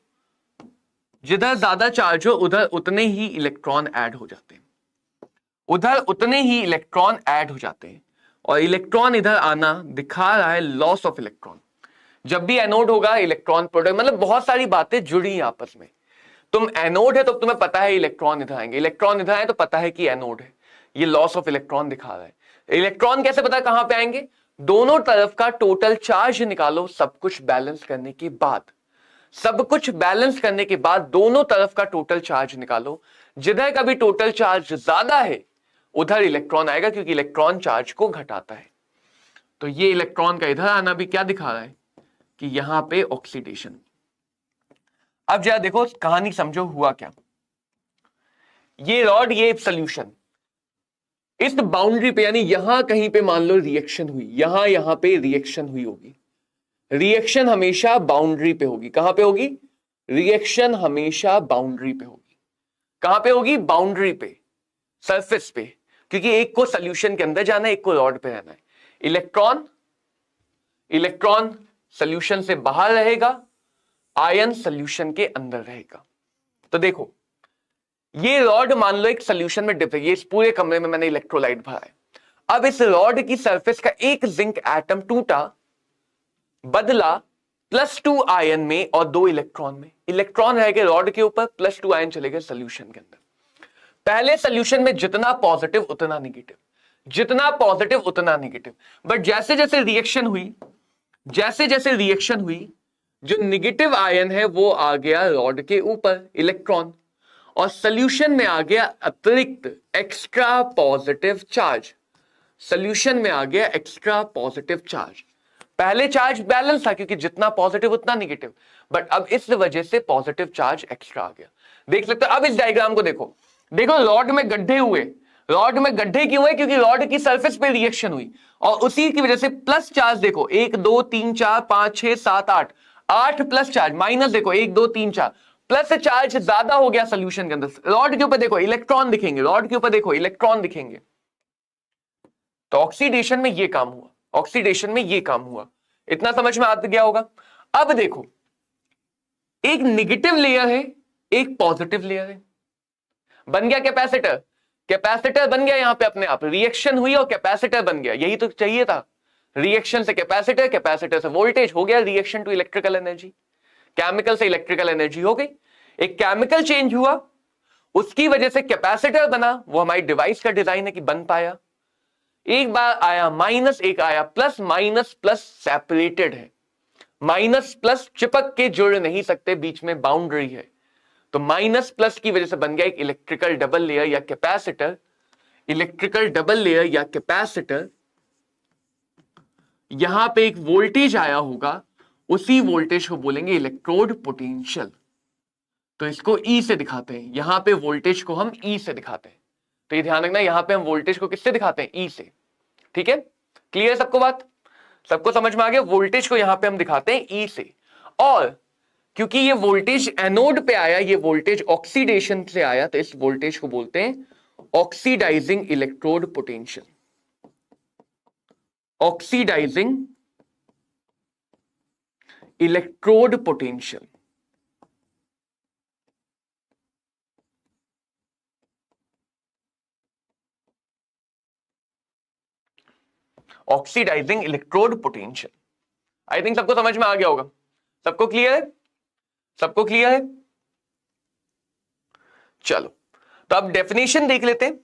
जिधर ज्यादा चार्ज हो उधर उतने ही इलेक्ट्रॉन ऐड हो जाते हैं, उधर उतने ही इलेक्ट्रॉन ऐड हो जाते हैं। और इलेक्ट्रॉन इधर आना दिखा रहा है लॉस ऑफ इलेक्ट्रॉन। जब भी एनोड होगा इलेक्ट्रॉन प्रोडक्ट, मतलब बहुत सारी बातें जुड़ी हैं आपस में। तुम एनोड है तो तुम्हें पता है इलेक्ट्रॉन इधर आएंगे, इलेक्ट्रॉन इधर आए तो पता है कि एनोड है। ये लॉस ऑफ इलेक्ट्रॉन दिखा रहा है। इलेक्ट्रॉन कैसे पता कहां पे आएंगे? दोनों तरफ का टोटल चार्ज निकालो, सब कुछ बैलेंस करने के बाद, सब कुछ बैलेंस करने के बाद दोनों तरफ का टोटल चार्ज निकालो। जिधर का भी टोटल चार्ज ज्यादा है उधर इलेक्ट्रॉन आएगा, क्योंकि इलेक्ट्रॉन चार्ज को घटाता है। तो ये इलेक्ट्रॉन का इधर आना भी क्या दिखा रहा है कि यहां पे ऑक्सीडेशन। अब जरा देखो कहानी समझो हुआ क्या। ये रॉड, ये सॉल्यूशन, इस बाउंड्री पे यानी यहां कहीं पे मान लो रिएक्शन हुई, यहां पे रिएक्शन हुई होगी। रिएक्शन हमेशा बाउंड्री पे होगी। कहां पे होगी? रिएक्शन हमेशा बाउंड्री पे होगी। कहां पे होगी? बाउंड्री पे, सरफेस पे, क्योंकि एक को सॉल्यूशन के अंदर जाना है, एक को रॉड पे रहना है। इलेक्ट्रॉन सॉल्यूशन से बाहर रहेगा, आयन सॉल्यूशन के अंदर रहेगा। तो देखो ये रॉड मान लो एक सॉल्यूशन में डिप है, ये इस पूरे कमरे में मैंने इलेक्ट्रोलाइट भरा है। अब इस रॉड की सरफेस का एक जिंक एटम टूटा, बदला +2 आयन में और 2 इलेक्ट्रॉन में। इलेक्ट्रॉन रह गए रॉड के ऊपर, +2 आयन चले गए सॉल्यूशन के अंदर। पहले सॉल्यूशन में जितना पॉजिटिव उतना नेगेटिव, जितना पॉजिटिव उतना नेगेटिव। बट जैसे जैसे रिएक्शन हुई, जैसे जैसे रिएक्शन हुई, जो नेगेटिव आयन है वो आ गया रॉड के ऊपर, इलेक्ट्रॉन, और सॉल्यूशन में आ गया अतिरिक्त एक्स्ट्रा पॉजिटिव चार्ज। सॉल्यूशन में आ गया एक्स्ट्रा पॉजिटिव चार्ज। पहले चार्ज बैलेंस था क्योंकि जितना पॉजिटिव उतना नेगेटिव, बट अब इस वजह से पॉजिटिव चार्ज एक्स्ट्रा आ गया। देख सकते हो। अब इस डायग्राम को देखो, देखो रॉड में गड्ढे हुए, रॉड में गड्ढे क्यों हुए? क्योंकि रॉड की सरफेस पे रिएक्शन हुई और उसी की वजह से प्लस चार्ज देखो 1 2 3 4 5 6 7 8, 8 प्लस चार्ज, माइनस देखो 1 2 3 4, प्लस चार्ज ज्यादा हो गया सॉल्यूशन के अंदर। रॉड के ऊपर देखो इलेक्ट्रॉन दिखेंगे, रॉड के ऊपर देखो इलेक्ट्रॉन दिखेंगे। तो ऑक्सीडेशन में ये काम हुआ, ऑक्सीडेशन में ये काम हुआ। इतना समझ में आ गया होगा। अब देखो एक निगेटिव लेयर है, एक पॉजिटिव लेयर है। बन गया कैपेसिटर, कैपेसिटर बन गया यहां पे अपने आप, रिएक्शन हुई और कैपेसिटर बन गया, यही तो चाहिए था। रिएक्शन से कैपेसिटर, कैपेसिटर से वोल्टेज, हो गया reaction to electrical energy, chemical से इलेक्ट्रिकल एनर्जी हो गई। एक केमिकल चेंज हुआ, उसकी वजह से कैपेसिटर बना, वो हमारी डिवाइस का डिजाइन है कि बन पाया। एक बार आया माइनस, एक आया प्लस, माइनस प्लस सेपरेटेड है, माइनस प्लस चिपक के जुड़ नहीं सकते, बीच में बाउंड्री है, तो माइनस प्लस की वजह से बन गया एक इलेक्ट्रिकल डबल लेयर या कैपेसिटर। इलेक्ट्रिकल डबल लेयर या कैपेसिटर, यहां पे एक वोल्टेज आया होगा, उसी वोल्टेज को बोलेंगे इलेक्ट्रोड पोटेंशियल। तो इसको ई से दिखाते हैं, यहां पे वोल्टेज को हम ई से दिखाते हैं। तो ये ध्यान रखना, यहां पे हम वोल्टेज को किससे दिखाते हैं, ई से। ठीक है, क्लियर सबको बात, सबको समझ में आ गया? वोल्टेज को यहां पे हम दिखाते हैं ई से, और क्योंकि ये वोल्टेज एनोड पे आया, ये वोल्टेज ऑक्सीडेशन से आया, तो इस वोल्टेज को बोलते हैं oxidizing electrode potential. Oxidizing electrode potential. Oxidizing electrode potential. I think सबको समझ में आ गया होगा, सबको क्लियर है, सबको क्लियर है? चलो, तो अब डेफिनेशन देख लेते हैं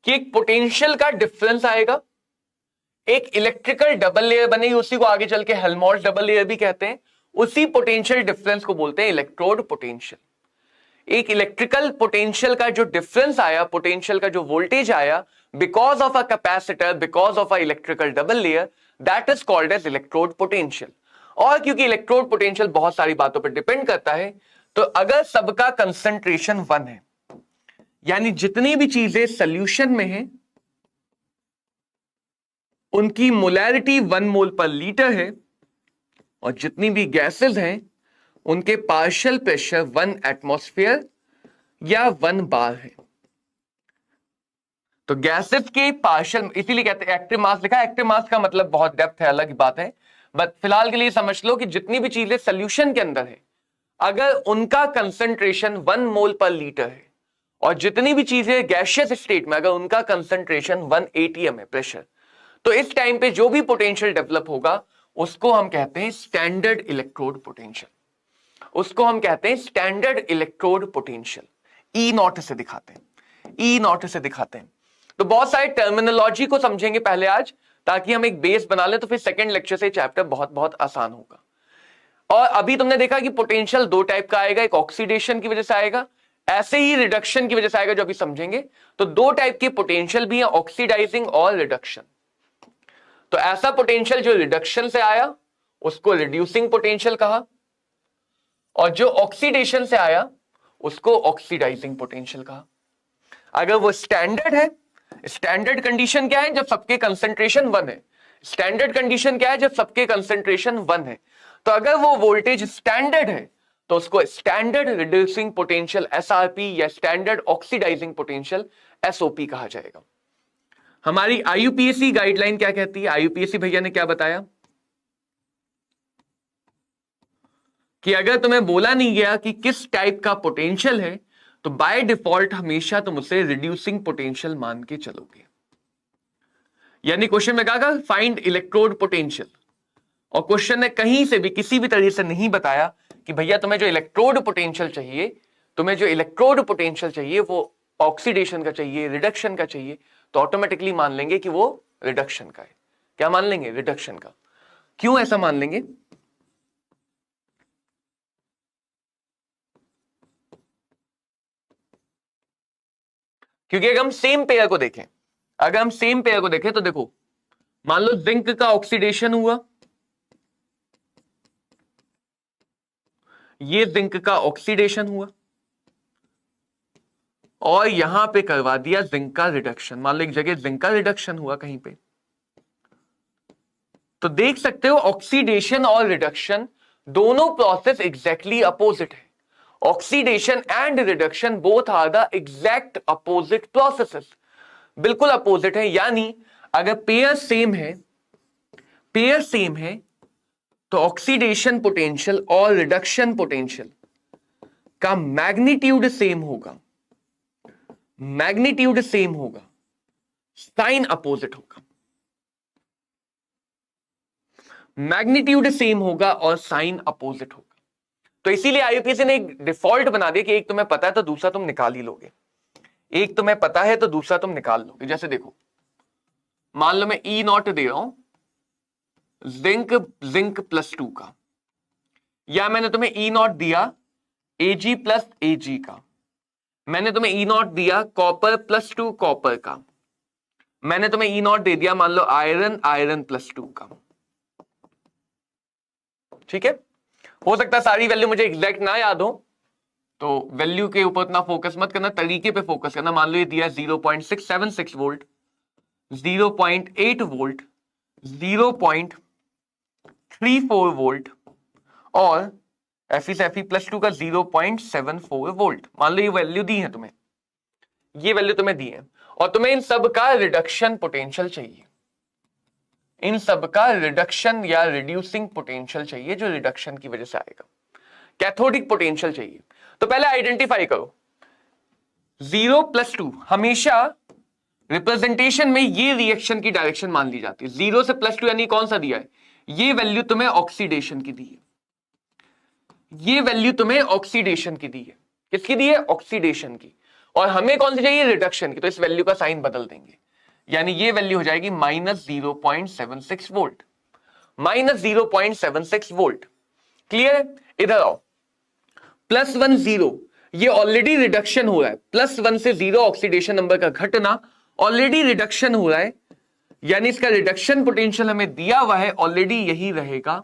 कि एक पोटेंशियल का डिफरेंस आएगा, एक इलेक्ट्रिकल डबल लेयर बनेगी, उसी को आगे चल के हेल्महोल्ट्ज डबल लेयर भी कहते हैं, उसी पोटेंशियल डिफरेंस को बोलते हैं इलेक्ट्रोड पोटेंशियल। एक इलेक्ट्रिकल पोटेंशियल का जो डिफरेंस आया, पोटेंशियल का जो वोल्टेज आया, because of a capacitor, because of a electrical double layer, that is called as electrode potential. और क्योंकि इलेक्ट्रोड पोटेंशियल बहुत सारी बातों पर डिपेंड करता है, तो अगर सबका कंसंट्रेशन 1 है, यानी जितनी भी चीजें सोल्यूशन में हैं उनकी मोलैरिटी 1 मोल पर लीटर है, और जितनी भी गैसेस हैं उनके पार्शियल प्रेशर 1 एटमॉस्फेयर या 1 बार है। तो गैसेस के पार्शियल, इसीलिए कहते हैं एक्टिव मास लिखा है, एक्टिव मास का मतलब बहुत डेप्थ है, अलग बात है, बट फिलहाल के लिए समझ लो कि जितनी भी चीजें सोल्यूशन के अंदर है, अगर उनका कंसंट्रेशन 1 मोल पर लीटर है, और जितनी भी चीजें गैसियस स्टेट में अगर उनका कंसंट्रेशन 1 atm है प्रेशर, तो इस टाइम पे जो भी पोटेंशियल डेवलप होगा उसको हम कहते हैं स्टैंडर्ड इलेक्ट्रोड पोटेंशियल, उसको हम कहते हैं standard electrode potential. E not से दिखाते हैं, ई नॉट से दिखाते हैं। तो बहुत सारे टर्मिनोलॉजी को समझेंगे पहले आज, ताकि हम एक बेस बना लें, तो फिर सेकंड लेक्चर से चैप्टर बहुत बहुत आसान होगा। और अभी तुमने देखा कि पोटेंशियल 2 टाइप का आएगा, एक ऑक्सीडेशन की वजह से आएगा, ऐसे ही रिडक्शन की वजह से आएगा, जो अभी समझेंगे। तो 2 टाइप के पोटेंशियल भी है, ऑक्सीडाइजिंग और रिडक्शन। तो ऐसा पोटेंशियल जो रिडक्शन से आया उसको रिड्यूसिंग पोटेंशियल कहा, और जो ऑक्सीडेशन से आया उसको ऑक्सीडाइजिंग पोटेंशियल कहा। अगर वो स्टैंडर्ड है, स्टैंडर्ड कंडीशन क्या है, जब सबके कंसंट्रेशन 1 है। स्टैंडर्ड कंडीशन क्या है, जब सबके कंसंट्रेशन 1 है। तो अगर वो वोल्टेज स्टैंडर्ड है तो उसको स्टैंडर्ड रिड्यूसिंग पोटेंशियल एसआरपी या स्टैंडर्ड ऑक्सीडाइजिंग पोटेंशियल एसओपी कहा जाएगा। हमारी आईयूपीएसी गाइडलाइन क्या कहती है? आईयूपीएसी भैया ने क्या बताया कि अगर तुम्हें बोला नहीं गया कि किस टाइप का पोटेंशियल है, तो बाय डिफॉल्ट हमेशा तुम उसे रिड्यूसिंग पोटेंशियल मान के चलोगे। यानी क्वेश्चन में कहा फाइंड इलेक्ट्रोड पोटेंशियल, और क्वेश्चन ने कहीं से भी किसी भी तरीके से नहीं बताया कि भैया तुम्हें जो इलेक्ट्रोड पोटेंशियल चाहिए, तुम्हें जो इलेक्ट्रोड पोटेंशियल चाहिए वो ऑक्सीडेशन का चाहिए, रिडक्शन का चाहिए, तो ऑटोमेटिकली मान लेंगे कि वो रिडक्शन का है। क्या मान लेंगे? रिडक्शन का। क्यों ऐसा मान लेंगे? क्योंकि अगर हम सेम पेयर को देखें, अगर हम सेम पेयर को देखें तो देखो, मान लो जिंक का ऑक्सीडेशन हुआ, ये जिंक का ऑक्सीडेशन हुआ, और यहां पे करवा दिया जिंक का रिडक्शन। मान लो एक जगह जिंक का रिडक्शन हुआ कहीं पे, तो देख सकते हो ऑक्सीडेशन और रिडक्शन दोनों प्रोसेस एग्जैक्टली अपोजिट है। Oxidation and reduction both are the exact opposite processes, बिल्कुल अपोजिट है। यानी अगर पेयर सेम है, पेयर सेम है, तो ऑक्सीडेशन पोटेंशियल और रिडक्शन पोटेंशियल का मैग्नीट्यूड सेम होगा, मैग्नीट्यूड सेम होगा, साइन अपोजिट होगा, मैग्नीट्यूड सेम होगा और साइन अपोजिट होगा। तो इसीलिए आईयूपीएसी ने एक डिफॉल्ट बना दिया कि एक तुम्हें पता है तो दूसरा तुम निकाल ही लोगे, एक तुम्हें पता है तो दूसरा तुम निकाल लोगे। जैसे देखो, मान लो मैं ई नॉट दे रहा हूं जिंक +2 का, या मैंने तुम्हें ई नॉट दिया Ag प्लस Ag का, मैंने तुम्हें ई नॉट दिया कॉपर +2 कॉपर का, मैंने तुम्हें ई नॉट दे दिया मान लो आयरन +2 का। ठीक है, हो सकता है सारी वैल्यू मुझे एग्जैक्ट ना याद हो, तो वैल्यू के ऊपर उतना फोकस मत करना, तरीके पे फोकस करना। मान लो ये दिया 0.676 वोल्ट, 0.8 वोल्ट, 0.34 वोल्ट और Fe+2 का 0.74 वोल्ट। मान लो ये वैल्यू दी है तुम्हें, ये वैल्यू तुम्हें दी है, और तुम्हें इन सब का रिडक्शन पोटेंशियल चाहिए, इन सब का रिडक्शन या रिड्यूसिंग पोटेंशियल चाहिए जो रिडक्शन की वजह से आएगा, कैथोडिक पोटेंशियल चाहिए। तो पहले आइडेंटिफाई करो 0+2, हमेशा रिप्रेजेंटेशन में ये रिएक्शन की डायरेक्शन मान ली जाती है। 0 से +2 यानी कौन सा दिया है, ये वैल्यू तुम्हें ऑक्सीडेशन की दी है, ये वैल्यू तुम्हें ऑक्सीडेशन की दी है। किसकी दी है, ऑक्सीडेशन की, और हमें कौन सी चाहिए, रिडक्शन की। तो इस वैल्यू का साइन बदल देंगे, यानी ये वैल्यू हो जाएगी -0.76 वोल्ट, -0.76 वोल्ट। क्लियर है? इधर आओ, +1 0, ये ऑलरेडी रिडक्शन हो रहा है, +1 से 0 ऑक्सीडेशन नंबर का घटना ऑलरेडी रिडक्शन हो रहा है, यानी इसका रिडक्शन पोटेंशियल हमें दिया हुआ है, ऑलरेडी यही रहेगा।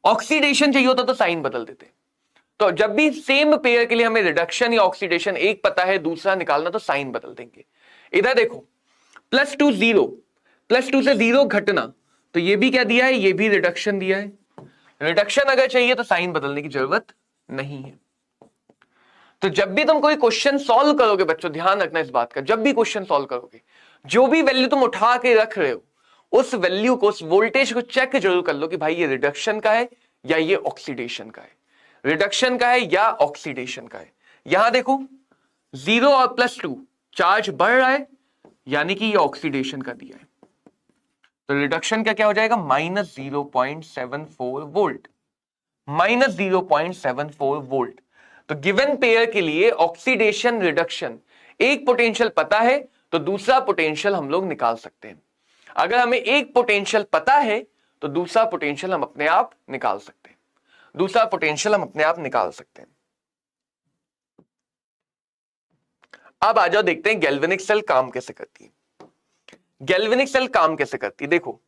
ऑक्सीडेशन चाहिए होता तो साइन बदल देते। तो जब भी सेम पेयर के लिए हमें रिडक्शन या ऑक्सीडेशन एक पता है, दूसरा निकालना, तो साइन बदल देंगे। इधर देखो, +2 0, +2 से 0 घटना, तो ये भी क्या दिया है, ये भी रिडक्शन दिया है। रिडक्शन अगर चाहिए तो साइन बदलने की जरूरत नहीं है। तो जब भी तुम कोई क्वेश्चन सॉल्व करोगे बच्चों, ध्यान रखना इस बात का, जब भी क्वेश्चन सॉल्व करोगे, जो भी वैल्यू तुम उठा के रख रहे हो, उस वैल्यू को, उस वोल्टेज को चेक जरूर कर लो कि भाई ये रिडक्शन का है या ये ऑक्सीडेशन का है, रिडक्शन का है या ऑक्सीडेशन का है। यहां देखो 0 और +2 चार्ज बढ़ रहा है, यानी कि ये ऑक्सीडेशन का दिया है, तो रिडक्शन का क्या हो जाएगा, -0.74 वोल्ट, -0.74 वोल्ट। तो गिवन पेयर के लिए ऑक्सीडेशन रिडक्शन एक पोटेंशियल पता है तो दूसरा पोटेंशियल हम लोग निकाल सकते हैं। अगर हमें एक पोटेंशियल पता है तो दूसरा पोटेंशियल हम अपने आप निकाल सकते हैं, दूसरा पोटेंशियल हम अपने आप निकाल सकते हैं। अब आ जाओ, देखते हैं गैल्वेनिक सेल काम कैसे करती है। गैल्वेनिक सेल काम कैसे करती है, देखो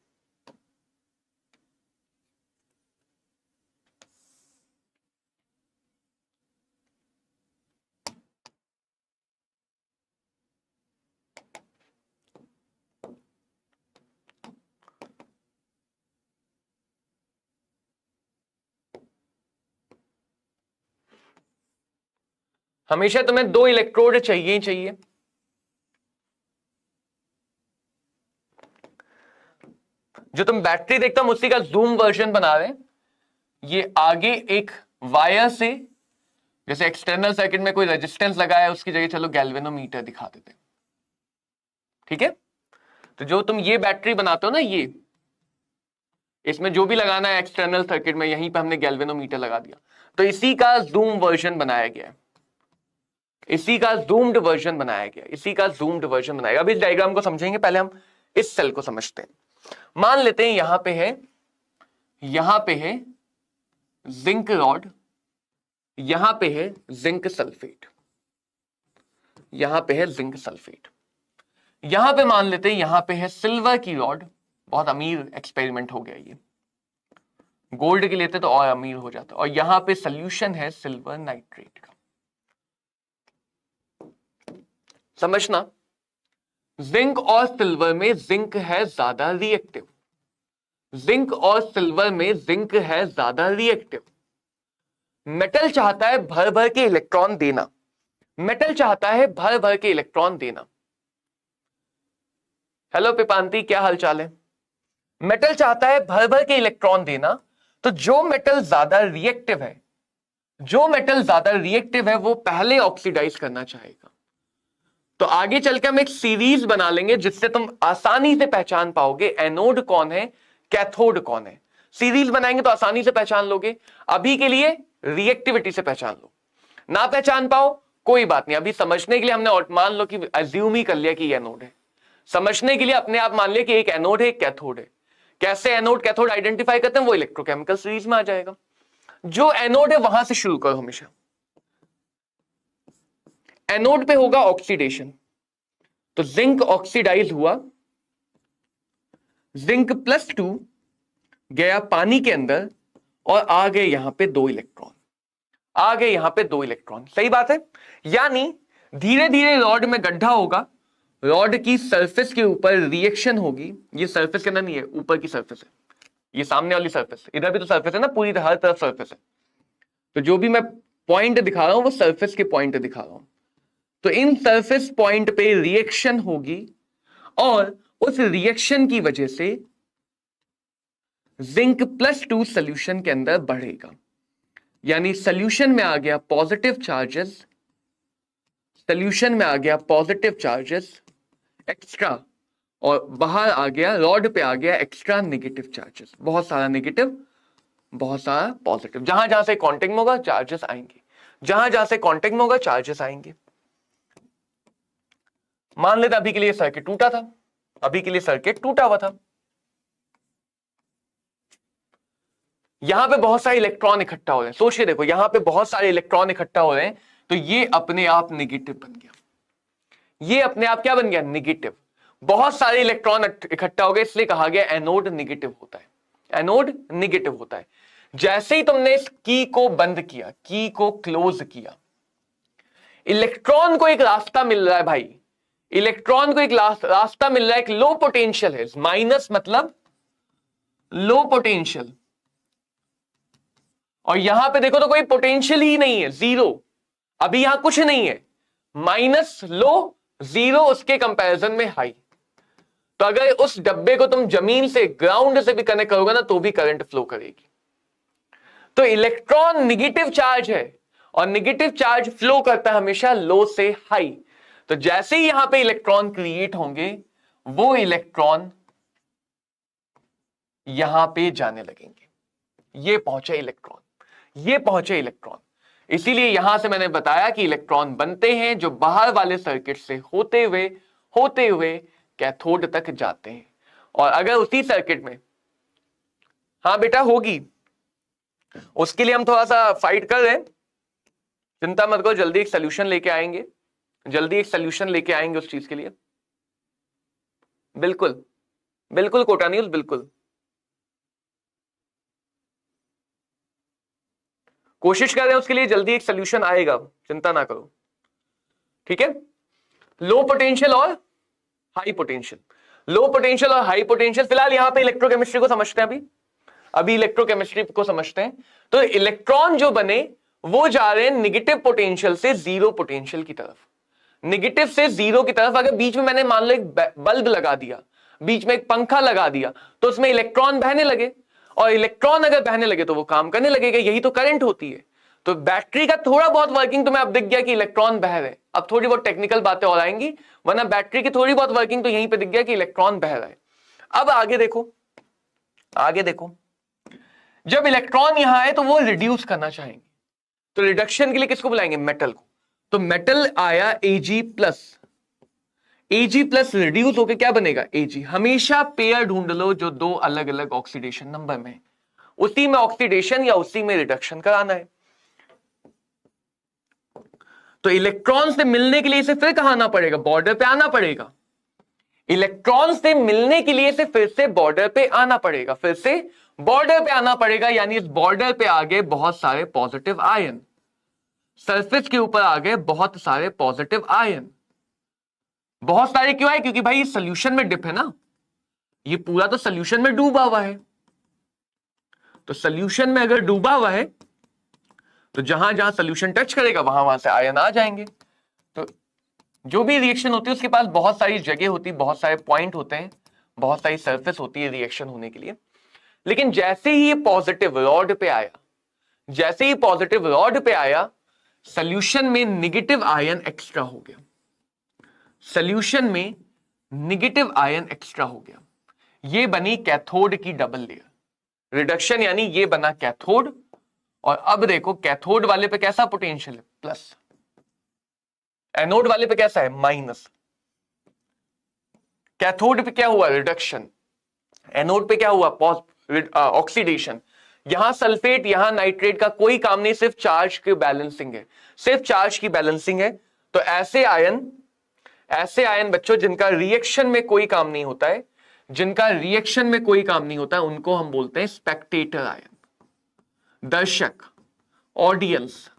हमेशा तुम्हें 2 इलेक्ट्रोड चाहिए ही चाहिए। जो तुम बैटरी देखता हूं उसी का जूम वर्जन बना रहे हैं। ये आगे एक वायर से, जैसे एक्सटर्नल सर्किट में कोई रेजिस्टेंस लगाया है, उसकी जगह चलो गैल्वेनोमीटर दिखा देते हैं। ठीक है, तो जो तुम ये बैटरी बनाते हो ना, ये इसमें जो भी लगाना है एक्सटर्नल सर्किट में, यहीं पे हमने गैल्वेनोमीटर लगा दिया, तो इसी का जूम वर्जन बनाया गया है, इसी का जूम्ड वर्जन बनाया गया, इसी का जूम्ड वर्जन बनाया। अब इस डायग्राम को समझेंगे, पहले हम इस सेल को समझते हैं। मान लेते हैं यहां पे है जिंक रॉड, यहां पे है जिंक सल्फेट, यहां पे है जिंक सल्फेट, यहां पे मान लेते हैं यहां पे है सिल्वर की रॉड। बहुत अमीर एक्सपेरिमेंट हो गया ये, गोल्ड की लेते तो और अमीर हो जाता। और यहां पे सोल्यूशन है सिल्वर नाइट्रेट का। समझना, जिंक और सिल्वर में जिंक है ज्यादा रिएक्टिव, जिंक और सिल्वर में जिंक है ज्यादा रिएक्टिव। मेटल चाहता है भर भर के इलेक्ट्रॉन देना, मेटल चाहता है भर भर के इलेक्ट्रॉन देना। हेलो पिपांती, क्या हालचाल है? मेटल चाहता है भर भर के इलेक्ट्रॉन देना, तो जो मेटल ज्यादा रिएक्टिव है, जो मेटल ज्यादा रिएक्टिव है वो पहले ऑक्सीडाइज करना चाहेगा। तो आगे चल के हम एक सीरीज बना लेंगे जिससे तुम आसानी से पहचान पाओगे एनोड कौन है, कैथोड कौन है। सीरीज बनाएंगे तो आसानी से पहचान लोगे। अभी के लिए रिएक्टिविटी से पहचान लो, ना पहचान पाओ कोई बात नहीं। अभी समझने के लिए हमने मान लो कि अज्यूम ही कर लिया कि ये एनोड है, समझने के लिए अपने आप मान लिया कि एक एनोड है एक कैथोड है। कैसे एनोड कैथोड आइडेंटिफाई करते हैं वो इलेक्ट्रोकेमिकल सीरीज में आ जाएगा। जो एनोड है वहां से शुरू करो हमेशा। एनोड पे होगा ऑक्सीडेशन, तो जिंक ऑक्सीडाइज हुआ, जिंक +2 गया पानी के अंदर और आ गए यहां पे 2 इलेक्ट्रॉन, आ गए यहां पे 2 इलेक्ट्रॉन। सही बात है। यानी धीरे धीरे रॉड में गड्ढा होगा, रॉड की सरफेस के ऊपर रिएक्शन होगी। ये सरफेस के अंदर नहीं है, ऊपर की सरफेस है, ये सामने वाली सरफेस, इधर भी तो सरफेस है ना, पूरी हर तरफ सरफेस है। तो जो भी मैं पॉइंट दिखा रहा हूं वो सरफेस के पॉइंट दिखा रहा हूं। तो इन सरफेस पॉइंट पे रिएक्शन होगी और उस रिएक्शन की वजह से जिंक +2 सॉल्यूशन के अंदर बढ़ेगा। यानी सॉल्यूशन में आ गया पॉजिटिव चार्जेस, सॉल्यूशन में आ गया पॉजिटिव चार्जेस एक्स्ट्रा, और बाहर आ गया रॉड पे आ गया एक्स्ट्रा नेगेटिव चार्जेस। बहुत सारा नेगेटिव, बहुत सारा पॉजिटिव। जहां जहां से कांटेक्ट में होगा चार्जेस आएंगे, जहां जहां से कांटेक्ट में होगा चार्जेस आएंगे। मान लेते अभी के लिए सर्किट टूटा था, अभी के लिए सर्किट टूटा हुआ था, यहां पे बहुत सारे इलेक्ट्रॉन इकट्ठा हो रहे हैं। सोचिए देखो, यहां पे बहुत सारे इलेक्ट्रॉन इकट्ठा हो रहे हैं, तो ये अपने आप नेगेटिव बन गया। ये अपने आप क्या बन गया? नेगेटिव। बहुत सारे इलेक्ट्रॉन इकट्ठा हो गए, इसलिए कहा गया एनोड नेगेटिव होता है, एनोड नेगेटिव होता है। जैसे ही तुमने इस की को बंद किया, की को क्लोज किया, इलेक्ट्रॉन को एक रास्ता मिल रहा है भाई, इलेक्ट्रॉन को एक रास्ता मिल रहा है, एक लो पोटेंशियल है। माइनस मतलब लो पोटेंशियल, और यहां पे देखो तो कोई पोटेंशियल ही नहीं है, जीरो। अभी यहां कुछ नहीं है, माइनस लो, जीरो, उसके कंपैरिजन में हाई। तो अगर उस डब्बे को तुम जमीन से, ग्राउंड से भी कनेक्ट करोगे ना, तो भी करंट फ्लो करेगी। तो इलेक्ट्रॉन नेगेटिव चार्ज है, और नेगेटिव चार्ज फ्लो करता है हमेशा लो से हाई। तो जैसे ही यहां पे इलेक्ट्रॉन क्रिएट होंगे, वो इलेक्ट्रॉन यहां पे जाने लगेंगे। ये पहुंचे इलेक्ट्रॉन, ये पहुंचे इलेक्ट्रॉन। इसीलिए यहां से मैंने बताया कि इलेक्ट्रॉन बनते हैं जो बाहर वाले सर्किट से होते हुए कैथोड तक जाते हैं। और अगर उसी सर्किट में, हाँ बेटा होगी, उसके लिए हम थोड़ा सा फाइट कर रहे हैं, चिंता मत करो, जल्दी एक सोल्यूशन लेके आएंगे, जल्दी एक सोल्यूशन लेके आएंगे उस चीज के लिए। बिल्कुल बिल्कुल कोटा न्यूज, बिल्कुल कोशिश कर रहे हैं उसके लिए, जल्दी एक सोल्यूशन आएगा, चिंता ना करो, ठीक है। लो पोटेंशियल और हाई पोटेंशियल, लो पोटेंशियल और हाई पोटेंशियल। फिलहाल यहां पे इलेक्ट्रोकेमिस्ट्री को समझते हैं, अभी इलेक्ट्रोकेमिस्ट्री को समझते हैं। तो इलेक्ट्रॉन जो बने वो जा रहे हैं निगेटिव पोटेंशियल से जीरो पोटेंशियल की तरफ, निगेटिव से जीरो की तरफ। अगर बीच में मैंने मान लो एक बल्ब लगा दिया, बीच में एक पंखा लगा दिया, तो उसमें इलेक्ट्रॉन बहने लगे, और इलेक्ट्रॉन अगर बहने लगे तो वो काम करने लगेगा, यही तो करंट होती है। तो बैटरी का थोड़ा बहुत वर्किंग तुम्हें अब दिख गया कि इलेक्ट्रॉन बह रहे, अब थोड़ी बहुत टेक्निकल बातें और आएंगी, वरना बैटरी की थोड़ी बहुत वर्किंग तो यहीं पे दिख गया कि इलेक्ट्रॉन बह रहा है। अब आगे देखो, आगे देखो, जब इलेक्ट्रॉन यहां आए तो वो रिड्यूस करना चाहेंगे, तो रिडक्शन के लिए किसको बुलाएंगे? मेटल को। तो मेटल आया Ag+, Ag+ रिड्यूस होकर क्या बनेगा? Ag। हमेशा पेयर ढूंढ लो जो दो अलग अलग ऑक्सीडेशन नंबर में, उसी में ऑक्सीडेशन या उसी में रिडक्शन कराना है। तो इलेक्ट्रॉन से मिलने के लिए इसे फिर कहां आना पड़ेगा? बॉर्डर पे आना पड़ेगा। इलेक्ट्रॉन से मिलने के लिए इसे फिर से बॉर्डर पे आना पड़ेगा, फिर से बॉर्डर पे आना पड़ेगा। यानी इस बॉर्डर पे आगे बहुत सारे पॉजिटिव आयन, सरफेस के ऊपर आ गए बहुत सारे पॉजिटिव आयन। बहुत सारे क्यों आए? क्योंकि भाई सोल्यूशन में डिप है ना, ये पूरा तो सोल्यूशन में डूबा हुआ है। तो सोल्यूशन में अगर डूबा हुआ है तो जहां जहां सोल्यूशन टच करेगा वहां वहां से आयन आ जाएंगे। तो जो भी रिएक्शन होती है उसके पास बहुत सारी जगह होती है, बहुत सारे पॉइंट होते हैं, बहुत सारी सरफेस होती है रिएक्शन होने के लिए। लेकिन जैसे ही ये पॉजिटिव रॉड पे आया, जैसे ही पॉजिटिव रॉड पे आया, सॉल्यूशन में नेगेटिव आयन एक्स्ट्रा हो गया, सॉल्यूशन में नेगेटिव आयन एक्स्ट्रा हो गया। ये बनी कैथोड की डबल लेयर, रिडक्शन यानी ये बना कैथोड। और अब देखो कैथोड वाले पे कैसा पोटेंशियल है, प्लस, एनोड वाले पे कैसा है, माइनस। कैथोड पे क्या हुआ, रिडक्शन, एनोड पे क्या हुआ, ऑक्सीडेशन। यहां सल्फेट यहां नाइट्रेट का कोई काम नहीं, सिर्फ चार्ज की बैलेंसिंग है, सिर्फ चार्ज की बैलेंसिंग है। तो ऐसे आयन बच्चों जिनका रिएक्शन में कोई काम नहीं होता है, जिनका रिएक्शन में कोई काम नहीं होता है, उनको हम बोलते हैं स्पेक्टेटर आयन, दर्शक, ऑडियंस।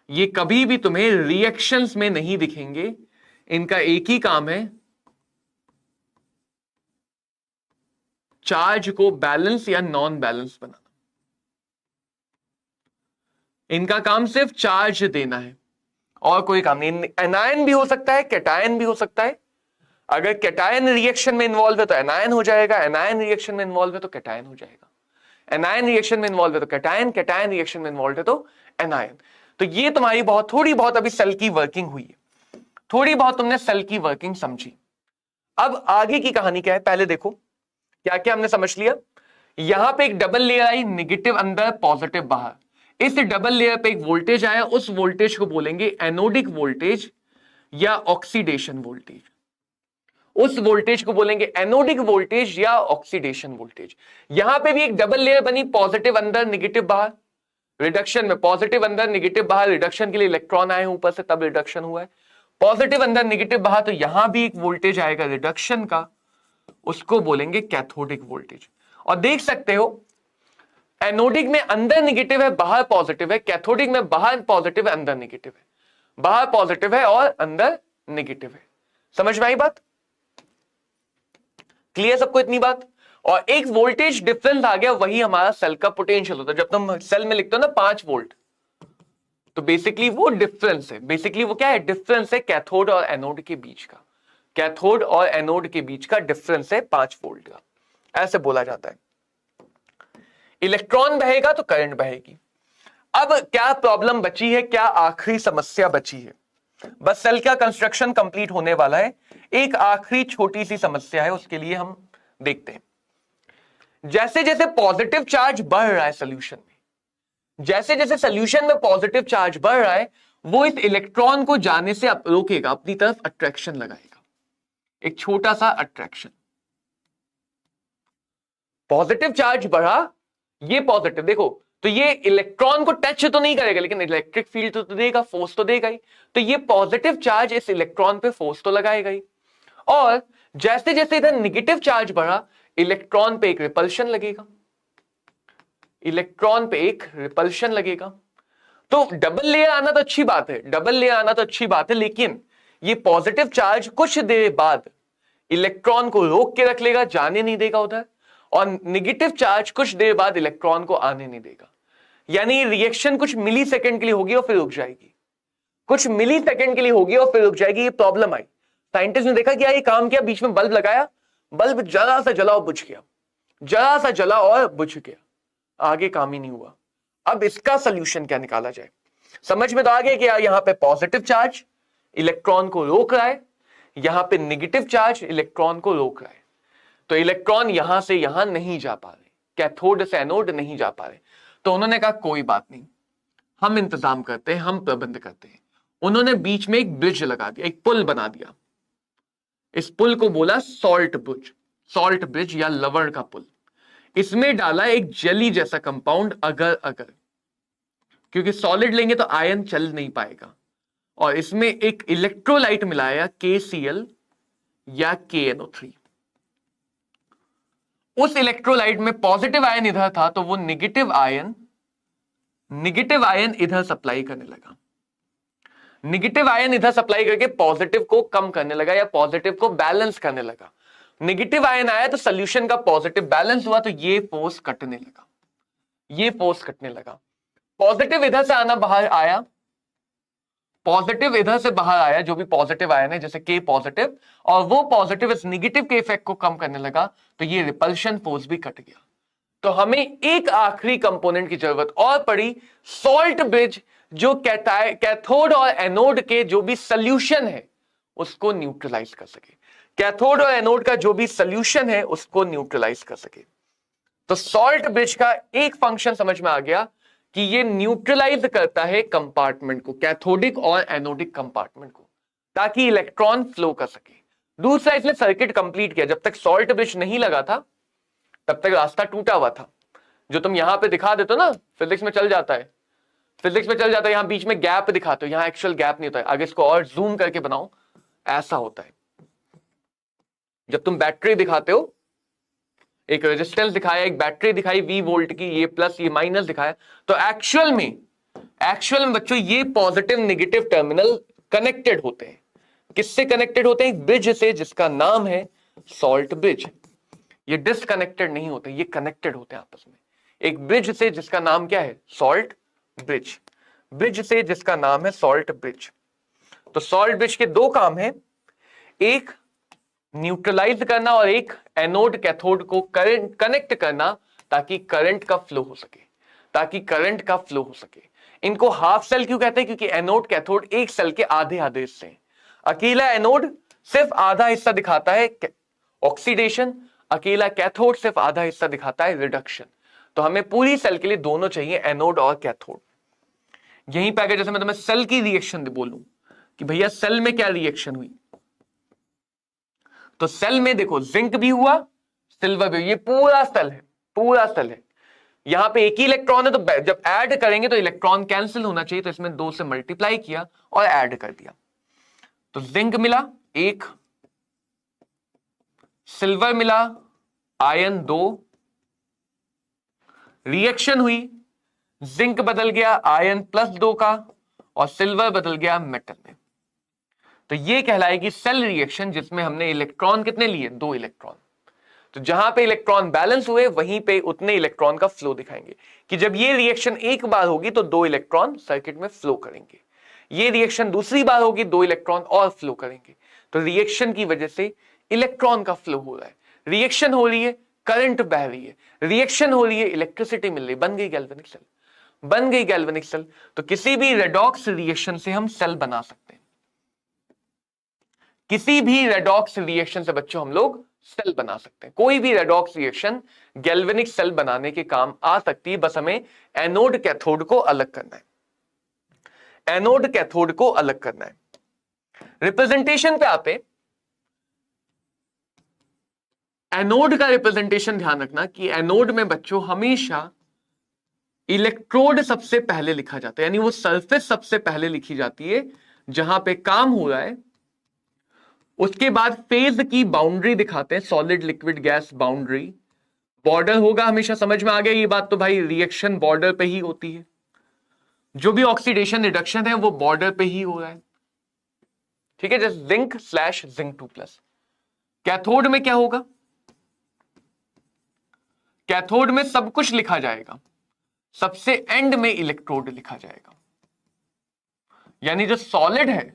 ये कभी भी तुम्हें रिएक्शंस में नहीं दिखेंगे, इनका एक ही काम है, चार्ज को बैलेंस या नॉन बैलेंस बनाना। इनका काम सिर्फ चार्ज देना है और कोई काम नहीं। एनायन भी हो सकता है, कैटायन भी हो सकता है। अगर कैटायन रिएक्शन में इन्वॉल्व है तो एनायन हो जाएगा, एनायन रिएक्शन में इन्वॉल्व है तो कैटायन हो जाएगा, एनायन रिएक्शन में इन्वॉल्व है तो कैटायन, कैटायन रिएक्शन में इन्वॉल्व है तो एनायन। तो ये तुम्हारी थोड़ी बहुत अभी सेल की वर्किंग हुई है, थोड़ी बहुत तुमने सेल की वर्किंग समझी। अब आगे की कहानी क्या है, पहले देखो क्या क्या हमने समझ लिया। यहां पे एक डबल लेयर आई, नेगेटिव अंदर पॉजिटिव बाहर। इस डबल लेयर पे एक वोल्टेज आया, उस वोल्टेज को बोलेंगे एनोडिक वोल्टेज या ऑक्सीडेशन वोल्टेज। उस वोल्टेज को बोलेंगे एनोडिक वोल्टेज या ऑक्सीडेशन वोल्टेज। यहां पे भी एक डबल लेयर बनी, पॉजिटिव अंदर नेगेटिव बाहर। रिडक्शन में पॉजिटिव अंदर नेगेटिव बाहर, रिडक्शन के लिए इलेक्ट्रॉन आए ऊपर से तब रिडक्शन हुआ है। पॉजिटिव अंदर नेगेटिव बाहर, तो यहां भी एक वोल्टेज आएगा रिडक्शन का, उसको बोलेंगे कैथोडिक वोल्टेज। और देख सकते हो एनोडिक में अंदर नेगेटिव है बाहर पॉजिटिव है, कैथोडिक में बाहर पॉजिटिव है अंदर नेगेटिव है, बाहर पॉजिटिव है और अंदर नेगेटिव है। समझ में आई बात, क्लियर सबको इतनी बात। और एक वोल्टेज डिफरेंस आ गया, वही हमारा सेल का पोटेंशियल होता है। जब तुम सेल में लिखते हो ना 5 वोल्ट, तो बेसिकली वो डिफरेंस है, बेसिकली वो क्या है, डिफरेंस है कैथोड और एनोड के बीच का, कैथोड और एनोड के बीच का डिफरेंस है 5 वोल्ट का, ऐसे बोला जाता है। इलेक्ट्रॉन बहेगा तो करंट बहेगी। अब क्या प्रॉब्लम बची है, क्या आखिरी समस्या बची है, बस सेल का कंस्ट्रक्शन कंप्लीट होने वाला है। एक आखिरी छोटी सी समस्या है, उसके लिए हम देखते हैं। जैसे जैसे पॉजिटिव चार्ज बढ़ रहा है सॉल्यूशन में, जैसे जैसे सॉल्यूशन में पॉजिटिव चार्ज बढ़ रहा है, वो इस इलेक्ट्रॉन को जाने से रोकेगा, अपनी तरफ अट्रैक्शन लगाएगा, एक छोटा सा अट्रैक्शन। पॉजिटिव चार्ज बढ़ा, ये पॉजिटिव देखो, तो ये इलेक्ट्रॉन को टच तो नहीं करेगा, लेकिन इलेक्ट्रिक फील्ड तो देगा, फोर्स तो देगा ही। तो ये पॉजिटिव चार्ज इस इलेक्ट्रॉन पे फोर्स तो लगाएगा ही। और जैसे जैसे इधर नेगेटिव चार्ज बढ़ा, इलेक्ट्रॉन पे एक रिपल्शन लगेगा, इलेक्ट्रॉन पे एक रिपल्शन लगेगा। तो डबल लेयर आना तो अच्छी बात है, डबल लेयर आना तो अच्छी बात है, लेकिन ये पॉजिटिव चार्ज कुछ देर बाद इलेक्ट्रॉन को रोक के रख लेगा, जाने नहीं देगा उधर, और नेगेटिव चार्ज कुछ देर बाद इलेक्ट्रॉन को आने नहीं देगा। यानी रिएक्शन कुछ मिली सेकेंड के लिए होगी और फिर रुक जाएगी, कुछ मिली सेकेंड के लिए होगी और फिर रुक जाएगी। ये प्रॉब्लम आई, साइंटिस्ट ने देखा क्या, ये काम किया, बीच में बल्ब लगाया, बल्ब जरा सा जला और बुझ गया, जरा सा जला और बुझ गया, आगे काम ही नहीं हुआ। अब इसका सोल्यूशन क्या निकाला जाए, समझ में तो आ गया कि यार यहां पे पॉजिटिव चार्ज इलेक्ट्रॉन को रोक रहा है, यहां पे नेगेटिव चार्ज इलेक्ट्रॉन को रोक रहा है। तो इलेक्ट्रॉन यहां से यहां नहीं जा पा रहे, कैथोड से एनोड नहीं जा पा रहे। तो उन्होंने कहा कोई बात नहीं, हम इंतजाम करते हैं, हम प्रबंध करते हैं। उन्होंने बीच में एक ब्रिज लगा दिया, एक पुल बना दिया। इस पुल को बोला सॉल्ट ब्रिज, सॉल्ट ब्रिज या लवण का पुल। इसमें डाला एक जेली जैसा कंपाउंड, अगर अगर, क्योंकि सॉलिड लेंगे तो आयन चल नहीं पाएगा, और इसमें एक इलेक्ट्रोलाइट मिलाया KCl या KNO3। उस इलेक्ट्रोलाइट में पॉजिटिव आयन इधर था, तो वो नेगेटिव आयन इधर सप्लाई करने लगा, नेगेटिव आयन इधर सप्लाई करके पॉजिटिव को कम करने लगा या पॉजिटिव को बैलेंस करने लगा। नेगेटिव आयन आया तो सोल्यूशन का पॉजिटिव बैलेंस हुआ, तो ये फोर्स कटने लगा, ये फोर्स कटने लगा। पॉजिटिव इधर से आना बाहर आया, पॉजिटिव इधर से बाहर आया, जो भी पॉजिटिव आयन है जैसे K पॉजिटिव, और वो पॉजिटिव इस नेगेटिव के इफेक्ट को कम करने लगा, तो ये रिपल्शन फोर्स भी कट गया। तो हमें एक आखिरी कंपोनेंट की जरूरत और पड़ी, सॉल्ट ब्रिज, जो कैथोड और एनोड के जो भी सोल्यूशन है उसको न्यूट्रलाइज कर सके। कैथोड और एनोड का जो भी सोल्यूशन है उसको न्यूट्रलाइज कर सके। तो सॉल्ट ब्रिज का एक फंक्शन समझ में आ गया कि ये न्यूट्रलाइज करता है कंपार्टमेंट को, कैथोडिक और एनोडिक कंपार्टमेंट को, ताकि इलेक्ट्रॉन फ्लो कर सके। दूसरा, इसने सर्किट कंप्लीट किया। जब तक सॉल्ट ब्रिज नहीं लगा था तब तक रास्ता टूटा हुआ था। जो तुम यहां पे दिखा देते हो ना, फिजिक्स में चल जाता है, फिजिक्स में चल जाता है, यहां बीच में गैप दिखाते हो, यहां एक्चुअल गैप नहीं होता है। आगे इसको और जूम करके बनाओ, ऐसा होता है। जब तुम बैटरी दिखाते हो, एक रेजिस्टेंस दिखाया, एक बैटरी दिखाई V वोल्ट की, ये प्लस ये माइनस दिखाया, तो एक्चुअल में बच्चों ये पॉजिटिव नेगेटिव टर्मिनल कनेक्टेड होते हैं। किससे कनेक्टेड होते हैं? ब्रिज से, जिसका नाम है सॉल्ट ब्रिज। ये डिसकनेक्टेड नहीं होते, ये कनेक्टेड होते हैं आपस में। एक ब्रिज से जिसका नाम क्या है? Salt bridge. ब्रिज से जिसका नाम है सॉल्ट ब्रिज। तो सॉल्ट ब्रिज के दो काम हैं, एक न्यूट्रलाइज करना और एक एनोड कैथोड को करंट कनेक्ट करना, ताकि करंट का फ्लो हो सके, ताकि करंट का फ्लो हो सके। इनको हाफ सेल क्यों कहते हैं? क्योंकि एनोड कैथोड एक सेल के आधे आधे हिस्से हैं। अकेला एनोड सिर्फ आधा हिस्सा दिखाता है ऑक्सीडेशन, अकेला कैथोड सिर्फ आधा हिस्सा दिखाता है रिडक्शन। तो हमें पूरी सेल के लिए दोनों चाहिए, एनोड और कैथोड। यहीं पे आगे जैसे मैं तुम्हें सेल की रिएक्शन बोलूं कि भैया सेल में क्या रिएक्शन हुई, तो सेल में देखो जिंक भी हुआ, सिल्वर भी, ये पूरा सेल है, पूरा सेल है। यहां पे एक ही इलेक्ट्रॉन है, तो जब ऐड करेंगे तो इलेक्ट्रॉन कैंसिल होना चाहिए, तो इसमें 2 से मल्टीप्लाई किया और ऐड कर दिया। तो जिंक मिला 1, सिल्वर मिला आयन 2, रिएक्शन हुई, जिंक बदल गया आयन +2 का और सिल्वर बदल गया मेटल में। तो ये कहलाएगी सेल रिएक्शन, जिसमें हमने इलेक्ट्रॉन कितने लिए? 2 इलेक्ट्रॉन। तो जहां पे इलेक्ट्रॉन बैलेंस हुए वहीं पे उतने इलेक्ट्रॉन का फ्लो दिखाएंगे, कि जब ये रिएक्शन एक बार होगी तो 2 इलेक्ट्रॉन सर्किट में फ्लो करेंगे, ये रिएक्शन दूसरी बार होगी 2 इलेक्ट्रॉन और फ्लो करेंगे। तो रिएक्शन की वजह से इलेक्ट्रॉन का फ्लो हो रहा है, रिएक्शन हो रही है, करंट बह रही है, रिएक्शन हो रही है, इलेक्ट्रिसिटी मिल रही है, बन गई गैल्वेनिक सेल, बन गई गैल्वेनिक सेल। तो किसी भी रेडॉक्स रिएक्शन से हम सेल बना सकते हैं, किसी भी रेडॉक्स रिएक्शन से बच्चों हम लोग सेल बना सकते हैं। कोई भी रेडॉक्स रिएक्शन गैल्वेनिक सेल बनाने के काम आ सकती है, बस हमें एनोड कैथोड को अलग करना है, एनोड कैथोड को अलग करना है। रिप्रेजेंटेशन पे आते, एनोड का रिप्रेजेंटेशन ध्यान रखना कि एनोड में बच्चों हमेशा इलेक्ट्रोड सबसे पहले लिखा जाता है, यानी वो सरफेस सबसे पहले लिखी जाती है जहां पे काम हो रहा है। उसके बाद फेज की बाउंड्री दिखाते हैं, solid liquid gas boundary, border होगा हमेशा। समझ में आ गया ये बात? तो भाई रिएक्शन बॉर्डर पे ही होती है, जो भी ऑक्सीडेशन रिडक्शन है वो बॉर्डर पे ही हो रहा है, ठीक है। जैसे जिंक +2। कैथोड में क्या होगा? कैथोड में सब कुछ लिखा जाएगा, सबसे एंड में इलेक्ट्रोड लिखा जाएगा, यानी जो सॉलिड है,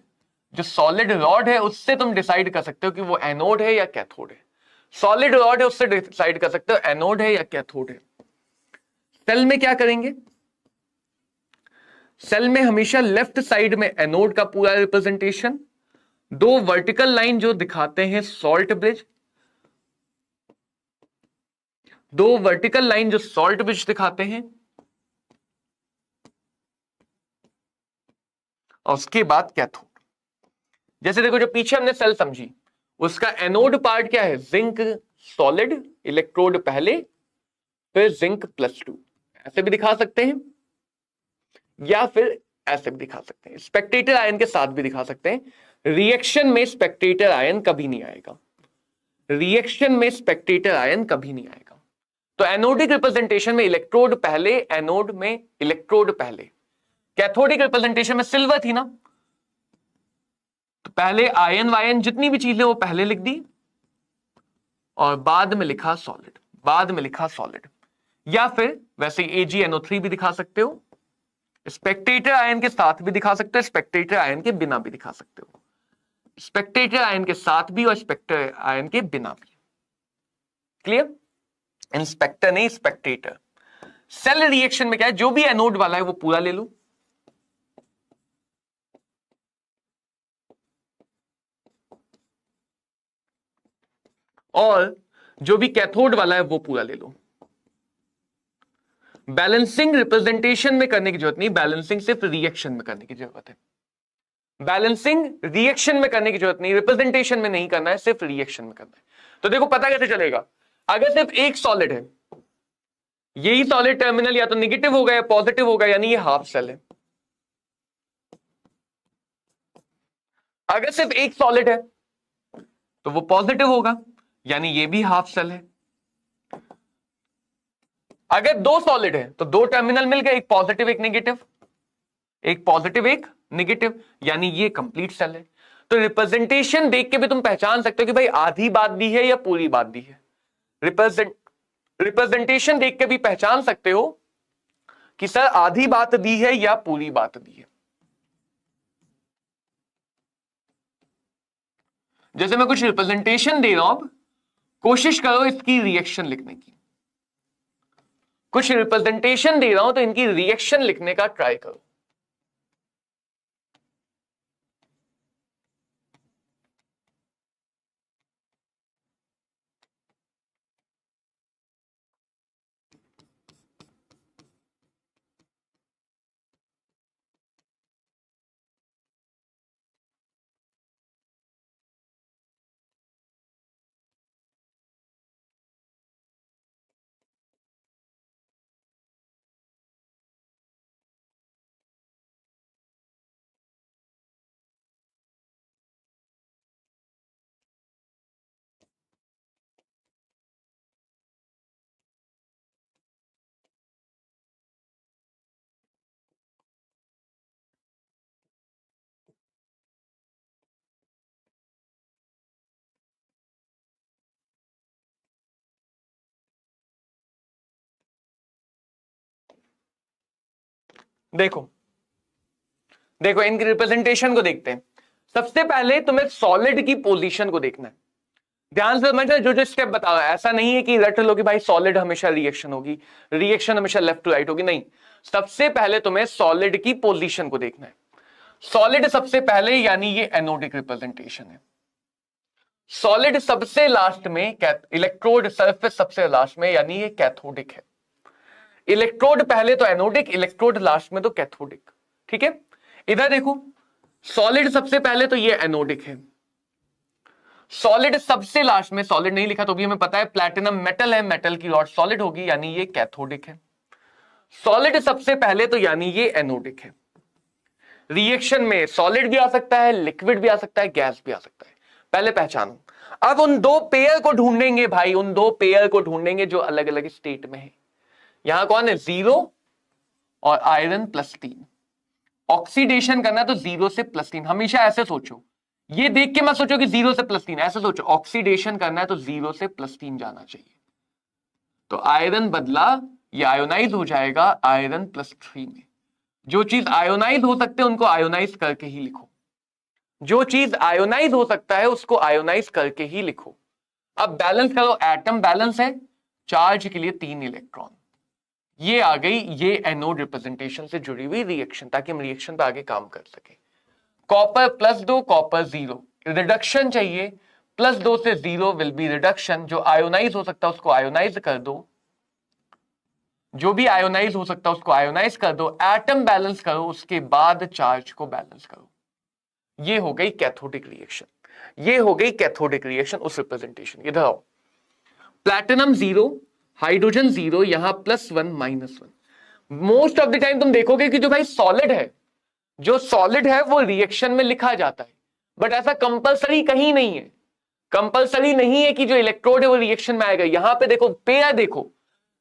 जो सॉलिड रॉड है, उससे तुम डिसाइड कर सकते हो कि वो एनोड है या कैथोड है। सॉलिड रॉड है, उससे डिसाइड कर सकते हो एनोड है या कैथोड है। सेल में क्या करेंगे? सेल में हमेशा लेफ्ट साइड में एनोड का पूरा रिप्रेजेंटेशन, 2 वर्टिकल लाइन जो दिखाते हैं सॉल्ट ब्रिज, 2 वर्टिकल लाइन जो सॉल्ट ब्रिज दिखाते हैं, और उसके बाद कैथोड। जैसे देखो जो पीछे हमने सेल समझी, उसका एनोड पार्ट क्या है? जिंक सॉलिड, इलेक्ट्रोड पहले, फिर जिंक +2। ऐसे भी दिखा सकते हैं या फिर ऐसे भी दिखा सकते हैं, स्पेक्टेटर आयन के साथ भी दिखा सकते हैं। रिएक्शन में स्पेक्टेटर आयन कभी नहीं आएगा, रिएक्शन में स्पेक्टेटर आयन कभी नहीं आएगा। तो एनोडिक रिप्रेजेंटेशन में इलेक्ट्रोड पहले, एनोड में इलेक्ट्रोड पहले। कैथोडिक रिप्रेजेंटेशन में सिल्वर थी ना, तो पहले आयन वायन जितनी भी चीजें वो पहले लिख दी और बाद में लिखा सॉलिड, बाद में लिखा सॉलिड। या फिर वैसे AgNO3 भी दिखा सकते हो, स्पेक्टेटर आयन के साथ भी दिखा सकते हो, स्पेक्टेटर आयन के बिना भी दिखा सकते हो, स्पेक्टेटर आयन के साथ भी और स्पेक्टेटर आयन के बिना भी। क्लियर? इंस्पेक्टर नहीं, स्पेक्टेटर। सेल रिएक्शन में क्या है, जो भी एनोड वाला है वो पूरा ले लो, और जो भी कैथोड वाला है वो पूरा ले लो। बैलेंसिंग रिप्रेजेंटेशन में करने की जरूरत नहीं, बैलेंसिंग सिर्फ रिएक्शन में करने की जरूरत है। बैलेंसिंग रिएक्शन में करने की जरूरत नहीं, रिप्रेजेंटेशन में नहीं करना है, सिर्फ रिएक्शन में करना है। तो देखो पता कैसे चलेगा, अगर सिर्फ एक सॉलिड है, यही सॉलिड टर्मिनल या तो निगेटिव होगा या पॉजिटिव होगा, यानी ये हाफ सेल है। अगर सिर्फ एक सॉलिड है तो वो पॉजिटिव होगा, यानी ये भी हाफ सेल है। अगर दो सॉलिड है तो दो टर्मिनल मिल गए, एक पॉजिटिव एक नेगेटिव, एक पॉजिटिव एक नेगेटिव, यानी ये कंप्लीट सेल है। तो रिप्रेजेंटेशन देख के भी तुम पहचान सकते हो कि भाई आधी बात दी है या पूरी बात दी है। रिप्रेजेंटेशन देख के भी पहचान सकते हो कि सर आधी बात दी है या पूरी बात दी है। जैसे मैं कुछ रिप्रेजेंटेशन दे रहा हूं, अब कोशिश करो इसकी रिएक्शन लिखने की। कुछ रिप्रेजेंटेशन दे रहा हूं तो इनकी रिएक्शन लिखने का ट्राई करो। देखो देखो इनकी रिप्रेजेंटेशन को देखते हैं। सबसे पहले तुम्हें सॉलिड की पोजीशन को देखना है। ध्यान से समझना, जो जो स्टेप बताओ, ऐसा नहीं है कि रट लो कि भाई सॉलिड हमेशा रिएक्शन होगी, रिएक्शन हमेशा लेफ्ट टू राइट होगी, नहीं। सबसे पहले तुम्हें सॉलिड की पोजीशन को देखना है। सॉलिड सबसे पहले, यानी ये एनोडिक रिप्रेजेंटेशन है। सॉलिड सबसे लास्ट में, इलेक्ट्रोड सरफेस सबसे लास्ट में, यानी ये कैथोडिक है। इलेक्ट्रोड पहले तो एनोडिक, इलेक्ट्रोड लास्ट में तो कैथोडिक। ठीक है, इधर देखो, सॉलिड सबसे पहले तो ये एनोडिक है, सॉलिड सबसे लास्ट में, सॉलिड नहीं लिखा तो भी हमें पता है प्लैटिनम मेटल है, मेटल की रॉड सॉलिड होगी, यानी ये कैथोडिक है। सॉलिड सबसे पहले तो यानी ये एनोडिक है। रिएक्शन में सॉलिड भी आ सकता है, लिक्विड भी आ सकता है, गैस भी आ सकता है, पहले पहचानो। अब उन दो पेयर को ढूंढेंगे भाई, उन दो पेयर को ढूंढेंगे जो अलग अलग स्टेट में है। यहां कौन है, 0 और आयरन +3। ऑक्सीडेशन करना तो 0 से +3, हमेशा ऐसे सोचो, ये देख के मत सोचो कि 0 से +3, ऐसे सोचो ऑक्सीडेशन करना है तो 0 से +3 जाना चाहिए। तो आयरन बदला, ये आयोनाइज हो जाएगा आयरन +3 में। जो चीज आयोनाइज हो सकते हैं उनको आयोनाइज करके ही लिखो, जो चीज आयोनाइज हो सकता है उसको आयोनाइज करके ही लिखो। अब बैलेंस करो, एटम बैलेंस है, चार्ज के लिए 3 इलेक्ट्रॉन। ये आ गई ये एनोड रिप्रेजेंटेशन से जुड़ी हुई रिएक्शन, ताकि हम रिएक्शन पे आगे काम कर सके। कॉपर +2, कॉपर 0, रिडक्शन चाहिए, +2 से 0 विल बी रिडक्शन। जो आयोनाइज हो सकता है उसको आयोनाइज कर दो, जो भी आयोनाइज हो सकता है उसको आयोनाइज कर दो, एटम बैलेंस करो, उसके बाद चार्ज को बैलेंस करो। ये हो गई कैथोडिक रिएक्शन, ये हो गई कैथोडिक रिएक्शन उस रिप्रेजेंटेशन। इधर आओ, प्लैटिनम 0, हाइड्रोजन 0, यहां +1 -1। मोस्ट ऑफ द टाइम तुम देखोगे कि जो भाई सॉलिड है, जो सॉलिड है वो रिएक्शन में लिखा जाता है, बट ऐसा कंपलसरी कहीं नहीं है। कंपलसरी नहीं है कि जो इलेक्ट्रोड है वो रिएक्शन में आएगा। यहां पे देखो पेयर, देखो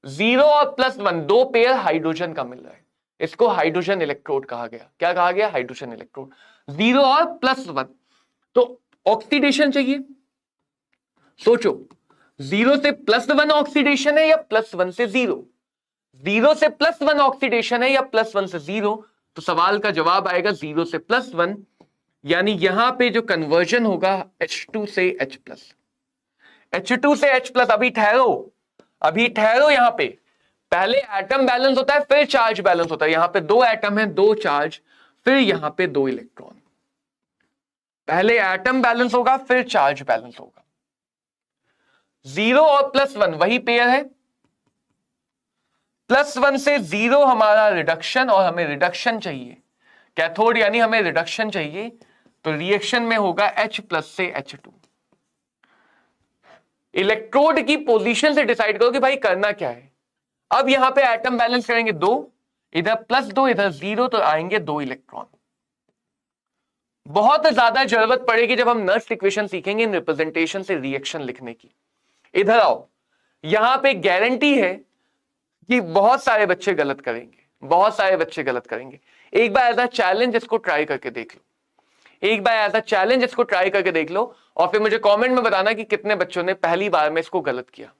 0 और +1 दो पेयर हाइड्रोजन का मिल रहा है, इसको हाइड्रोजन इलेक्ट्रोड कहा गया। क्या कहा गया, हाइड्रोजन इलेक्ट्रोड। 0 और +1, तो ऑक्सीडेशन चाहिए। सोचो 0 से +1 ऑक्सीडेशन है या +1 से 0, 0 से +1 ऑक्सीडेशन है या +1 से 0। तो सवाल का जवाब आएगा 0 से +1, यानी यहां पे जो कन्वर्जन होगा H2 से H+। H2 से H+, अभी ठहरो, अभी ठहरो, यहां पे पहले एटम बैलेंस होता है फिर चार्ज बैलेंस होता है। यहां पे दो एटम है, दो चार्ज, फिर यहां पे दो इलेक्ट्रॉन। पहले एटम बैलेंस होगा फिर चार्ज बैलेंस होगा। 0 और +1 वही पेयर है। +1 से 0 हमारा रिडक्शन, और हमें रिडक्शन चाहिए कैथोड, यानी हमें रिडक्शन चाहिए, तो रिएक्शन में होगा H+ से H2। इलेक्ट्रोड की पोजीशन से डिसाइड करो कि भाई करना क्या है। अब यहां पे एटम बैलेंस करेंगे 2, इधर +2 इधर 0, तो आएंगे 2 इलेक्ट्रॉन। बहुत ज्यादा जरूरत पड़ेगी जब हम नर्स इक्वेशन सीखेंगे इन रिप्रेजेंटेशन से रिएक्शन लिखने की। इधर आओ, यहां पे गारंटी है कि बहुत सारे बच्चे गलत करेंगे, बहुत सारे बच्चे गलत करेंगे। एक बार एज अ चैलेंज इसको ट्राई करके देख लो, एक बार एज अ चैलेंज इसको ट्राई करके देख लो, और फिर मुझे कमेंट में बताना कि कितने बच्चों ने पहली बार में इसको गलत किया,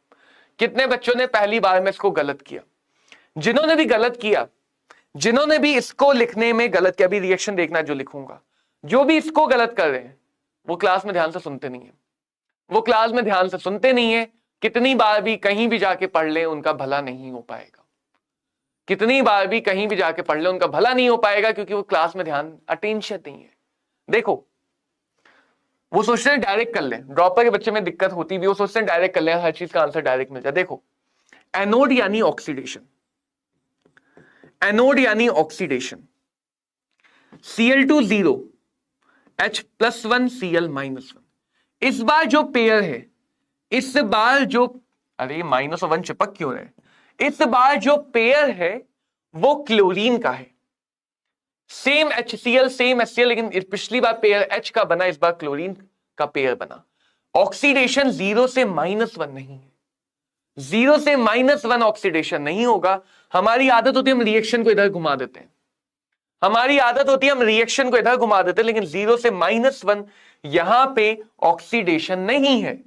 कितने बच्चों ने पहली बार में इसको गलत किया। जिन्होंने भी गलत किया, जिन्होंने भी इसको लिखने में गलत किया, अभी रिएक्शन देखना जो लिखूंगा, जो भी इसको गलत कर रहे हैं वो क्लास में ध्यान से सुनते नहीं है, वो क्लास में ध्यान से सुनते नहीं है। कितनी बार भी कहीं भी जाके पढ़ ले उनका भला नहीं हो पाएगा, कितनी बार भी कहीं भी जाके पढ़ ले उनका भला नहीं हो पाएगा, क्योंकि वो क्लास में ध्यान अटेंशन नहीं है। देखो, वो सोचते हैं डायरेक्ट कर लें, ड्रॉपर के बच्चे में दिक्कत होती भी, वो सोचते हैं डायरेक्ट कर लें, हर चीज का आंसर डायरेक्ट मिल जाए। देखो, एनोड यानी ऑक्सीडेशन, एनोड यानी ऑक्सीडेशन, Cl2 0, H+1 Cl-1। इस बार जो पेयर है, इस बार जो, अरे -1 चिपक क्यों रहे, इस बार जो पेयर है वो क्लोरीन का है। सेम HCl सेम HCl, लेकिन पिछली बार पेयर H का बना, इस बार क्लोरीन का पेयर बना। ऑक्सीडेशन 0 से -1 नहीं है, 0 से -1 ऑक्सीडेशन नहीं होगा। हमारी आदत होती है हम रिएक्शन को इधर घुमा देते हैं, हमारी आदत होती है हम रिएक्शन को इधर घुमा देते हैं, लेकिन 0 से -1 यहां पे ऑक्सीडेशन नहीं है।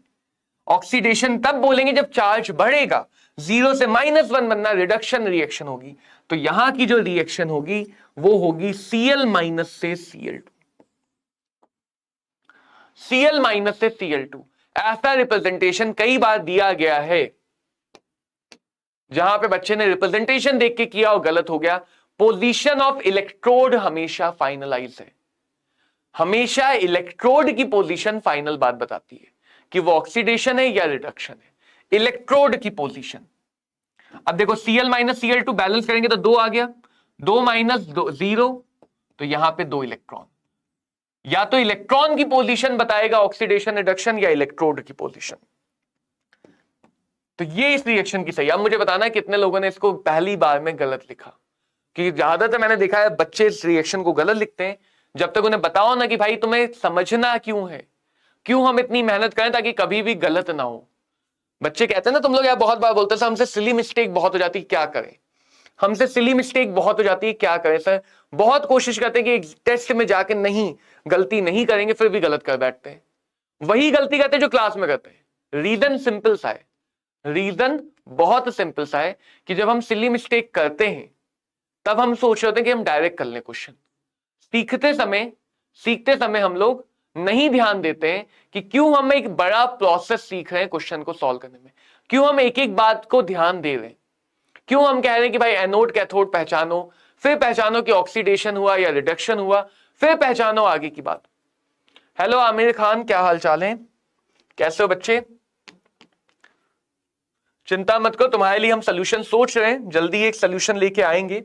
ऑक्सीडेशन तब बोलेंगे जब चार्ज बढ़ेगा, 0 से -1 बनना रिडक्शन रिएक्शन होगी। तो यहां की जो रिएक्शन होगी वो होगी Cl- से Cl2, Cl- से Cl2। ऐसा रिप्रेजेंटेशन कई बार दिया गया है जहां पे बच्चे ने रिप्रेजेंटेशन देख के किया और गलत हो गया। पोजीशन ऑफ इलेक्ट्रोड हमेशा फाइनलाइज है, हमेशा इलेक्ट्रोड की पोजीशन फाइनल बात बताती है कि वो ऑक्सीडेशन है या रिडक्शन है, इलेक्ट्रोड की पोजीशन। अब देखो, Cl- Cl2 बैलेंस करेंगे तो 2 आ गया, 2 - 0, तो यहां पे 2 इलेक्ट्रॉन। या तो इलेक्ट्रॉन की पोजीशन बताएगा ऑक्सीडेशन रिडक्शन, या इलेक्ट्रोड की पोजीशन। तो ये इस रिएक्शन की सही। अब मुझे बताना है कितने लोगों ने इसको पहली बार में गलत लिखा, कि ज्यादातर मैंने देखा है बच्चे इस रिएक्शन को गलत लिखते हैं। जब तक उन्हें बताओ ना कि भाई तुम्हें समझना क्यों है, क्यों हम इतनी मेहनत करें ताकि कभी भी गलत ना हो। बच्चे कहते हैं ना, तुम लोग यार बहुत बार बोलते हैं सर हमसे सिली मिस्टेक बहुत हो जाती है, क्या करें, हमसे सिली मिस्टेक बहुत हो जाती है, क्या करें सर। बहुत कोशिश करते हैं कि टेस्ट में जाके नहीं, गलती नहीं करेंगे, फिर भी गलत कर बैठते हैं। वही गलती करते हैं जो क्लास में करते हैं। रीजन सिंपल सा है, रीजन बहुत सिंपल सा है कि जब हम सिली मिस्टेक करते हैं तब हम सोच रहे थे कि हम डायरेक्ट कर लें क्वेश्चन। सीखते समय हम लोग नहीं ध्यान देते हैं कि क्यों हम एक बड़ा प्रोसेस सीख रहे हैं क्वेश्चन को सॉल्व करने में, क्यों हम एक एक बात को ध्यान दे रहे हैं, क्यों हम कह रहे हैं कि भाई एनोड कैथोड पहचानो, फिर पहचानो कि ऑक्सीडेशन हुआ या रिडक्शन हुआ, फिर पहचानो आगे की बात। हेलो आमिर खान, क्या हाल चाल है, कैसे हो बच्चे? चिंता मत करो, तुम्हारे लिए हम सोल्यूशन सोच रहे हैं, जल्दी एक सोल्यूशन लेके आएंगे,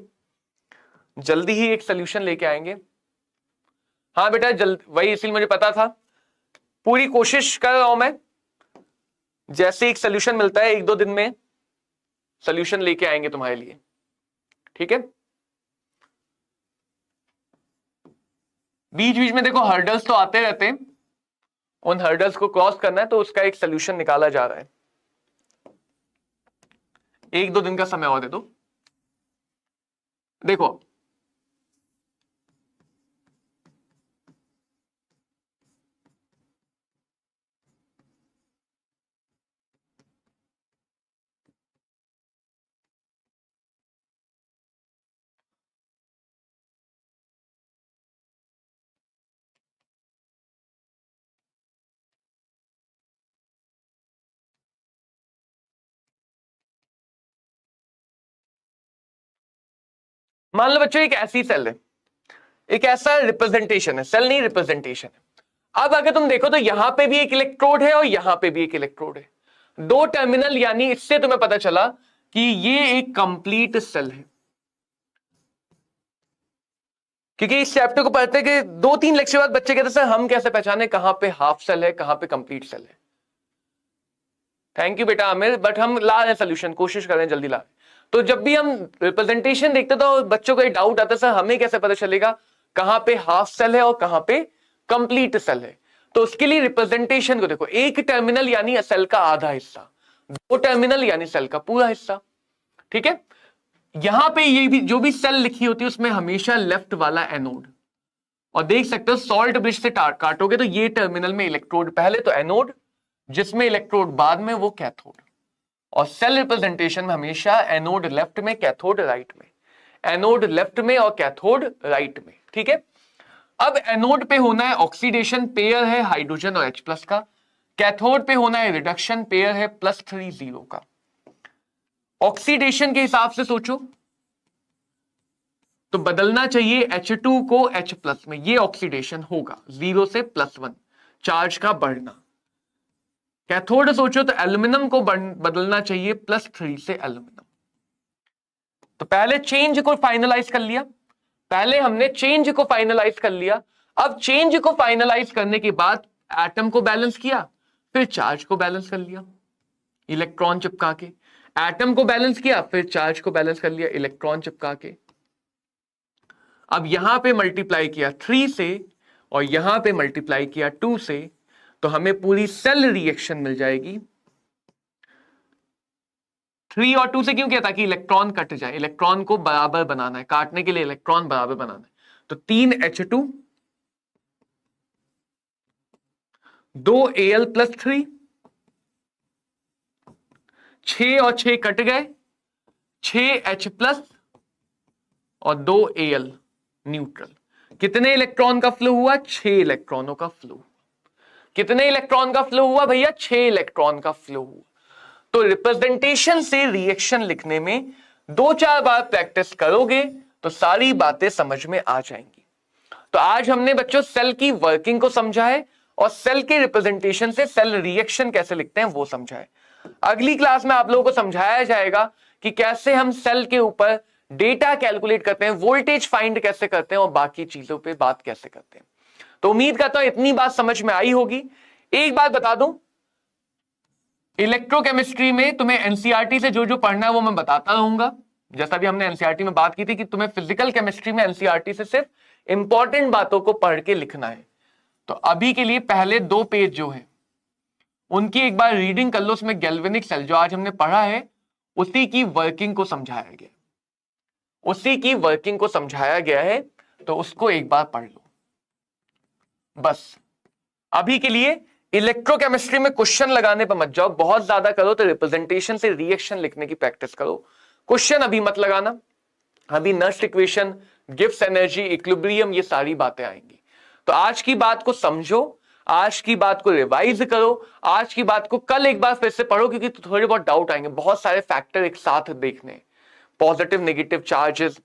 जल्दी ही एक सोल्यूशन लेके आएंगे। हाँ बेटा, जल्द, वही इसीलिए मुझे पता था, पूरी कोशिश कर रहा हूं मैं, जैसे एक सोल्यूशन मिलता है 1-2 दिन में सोल्यूशन लेके आएंगे तुम्हारे लिए, ठीक है। बीच बीच में देखो हर्डल्स तो आते रहते हैं, उन हर्डल्स को क्रॉस करना है, तो उसका एक सोल्यूशन निकाला जा रहा है। 1-2 दिन का समय और दे दो। देखो, मान लो बच्चों एक ऐसी सेल है, एक ऐसा रिप्रेजेंटेशन है, सेल नहीं रिप्रेजेंटेशन है। अब अगर तुम देखो तो यहां पे भी एक इलेक्ट्रोड है और यहां पे भी एक इलेक्ट्रोड है, दो टर्मिनल, यानी इससे तुम्हें पता चला कि ये एक कंप्लीट सेल है। क्योंकि इस चैप्टर को पढ़ते कि 2-3 लेक्चर बाद बच्चे कहते सर हम कैसे पहचाने कहां पे हाफ सेल है कहां पे कंप्लीट सेल है। थैंक यू बेटा आमिर, बट हम ला रहे सोल्यूशन, कोशिश कर रहे हैं जल्दी ला। तो जब भी हम रिप्रेजेंटेशन देखते तो बच्चों को एक डाउट आता है सर हमें कैसे पता चलेगा कहां पे हाफ सेल है और कहां पे कंप्लीट सेल है। तो उसके लिए रिप्रेजेंटेशन को देखो, एक टर्मिनल यानी सेल का आधा हिस्सा, दो टर्मिनल यानी सेल का पूरा हिस्सा, ठीक है। यहां पे ये भी जो भी सेल लिखी होती है उसमें हमेशा लेफ्ट वाला एनोड, और देख सकते हो सॉल्ट ब्रिज से काटोगे तो ये टर्मिनल में इलेक्ट्रोड पहले तो एनोड, जिसमें इलेक्ट्रोड बाद में वो कैथोड, और सेल रिप्रेजेंटेशन में हमेशा एनोड लेफ्ट में कैथोड राइट में, एनोड लेफ्ट में और कैथोड राइट में, ठीक है। अब एनोड पे होना है ऑक्सीडेशन, पेयर है हाइड्रोजन और H+ का, कैथोड पे होना है रिडक्शन, पेयर है +3 0 का। ऑक्सीडेशन के हिसाब से सोचो तो बदलना चाहिए H2 को H+ में, ये ऑक्सीडेशन होगा 0 से +1 चार्ज का बढ़ना। कैथोड सोचो तो एल्यूमिनियम को बदलना चाहिए +3 से एल्यूमिनियम। तो पहले चेंज को फाइनलाइज कर लिया, पहले हमने चेंज को फाइनलाइज कर लिया। अब चेंज को फाइनलाइज करने के बाद एटम को बैलेंस किया, फिर चार्ज को बैलेंस कर लिया इलेक्ट्रॉन चिपका के, एटम को बैलेंस किया फिर चार्ज को बैलेंस कर लिया इलेक्ट्रॉन चिपका के। अब यहां पे मल्टीप्लाई किया 3 से और यहां पे मल्टीप्लाई किया 2 से, तो हमें पूरी सेल रिएक्शन मिल जाएगी। 3 और 2 से क्यों किया? ताकि इलेक्ट्रॉन कट जाए, इलेक्ट्रॉन को बराबर बनाना है, काटने के लिए इलेक्ट्रॉन बराबर बनाना है। तो 3H2 2Al+3, 6 और 6 कट गए, 6H+ और 2Al न्यूट्रल। कितने इलेक्ट्रॉन का फ्लो हुआ? 6 इलेक्ट्रॉनों का फ्लो। कितने इलेक्ट्रॉन का फ्लो हुआ भैया? 6 इलेक्ट्रॉन का फ्लो हुआ। तो रिप्रेजेंटेशन से रिएक्शन लिखने में 2-4 बार प्रैक्टिस करोगे तो सारी बातें समझ में आ जाएंगी। तो आज हमने बच्चों सेल की वर्किंग को समझा है और सेल के रिप्रेजेंटेशन से सेल रिएक्शन कैसे लिखते हैं वो समझा है। अगली क्लास में आप लोगों को समझाया जाएगा कि कैसे हम सेल के ऊपर डेटा कैलकुलेट करते हैं, वोल्टेज फाइंड कैसे करते हैं और बाकी चीजों पे बात कैसे करते हैं। तो उम्मीद करता हूं इतनी बात समझ में आई होगी। एक बात बता दूं, इलेक्ट्रोकेमिस्ट्री में तुम्हें एनसीईआरटी से जो जो पढ़ना है वो मैं बताता रहूंगा। जैसा भी हमने एनसीईआरटी में बात की थी कि तुम्हें फिजिकल केमिस्ट्री में एनसीईआरटी से सिर्फ इंपॉर्टेंट बातों को पढ़ के लिखना है। तो अभी के लिए पहले 2 पेज जो है उनकी एक बार रीडिंग कर लो। उसमें गैल्वेनिक सेल जो आज हमने पढ़ा है उसी की वर्किंग को समझाया गया, उसी की वर्किंग को समझाया गया है, तो उसको एक बार पढ़ लो बस। अभी के लिए इलेक्ट्रोकेमिस्ट्री में क्वेश्चन लगाने पर मत जाओ, बहुत ज्यादा करो तो रिप्रेजेंटेशन से रिएक्शन लिखने की प्रैक्टिस करो। क्वेश्चन अभी मत लगाना, अभी Nernst equation, Gibbs energy, equilibrium, ये सारी बातें आएंगी। तो आज की बात को समझो, आज की बात को रिवाइज करो, आज की बात को कल एक बार फिर से पढ़ो, क्योंकि थोड़े बहुत डाउट आएंगे, बहुत सारे फैक्टर एक साथ देखने, पॉजिटिव नेगेटिव चार्जेस,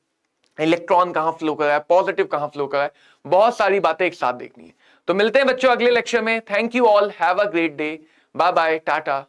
इलेक्ट्रॉन कहां फ्लो कर रहा है, पॉजिटिव कहां फ्लो कर रहा है, बहुत सारी बातें एक साथ देखनी है। तो मिलते हैं बच्चों अगले लेक्चर में। Thank you all, have a great day, bye bye, Tata.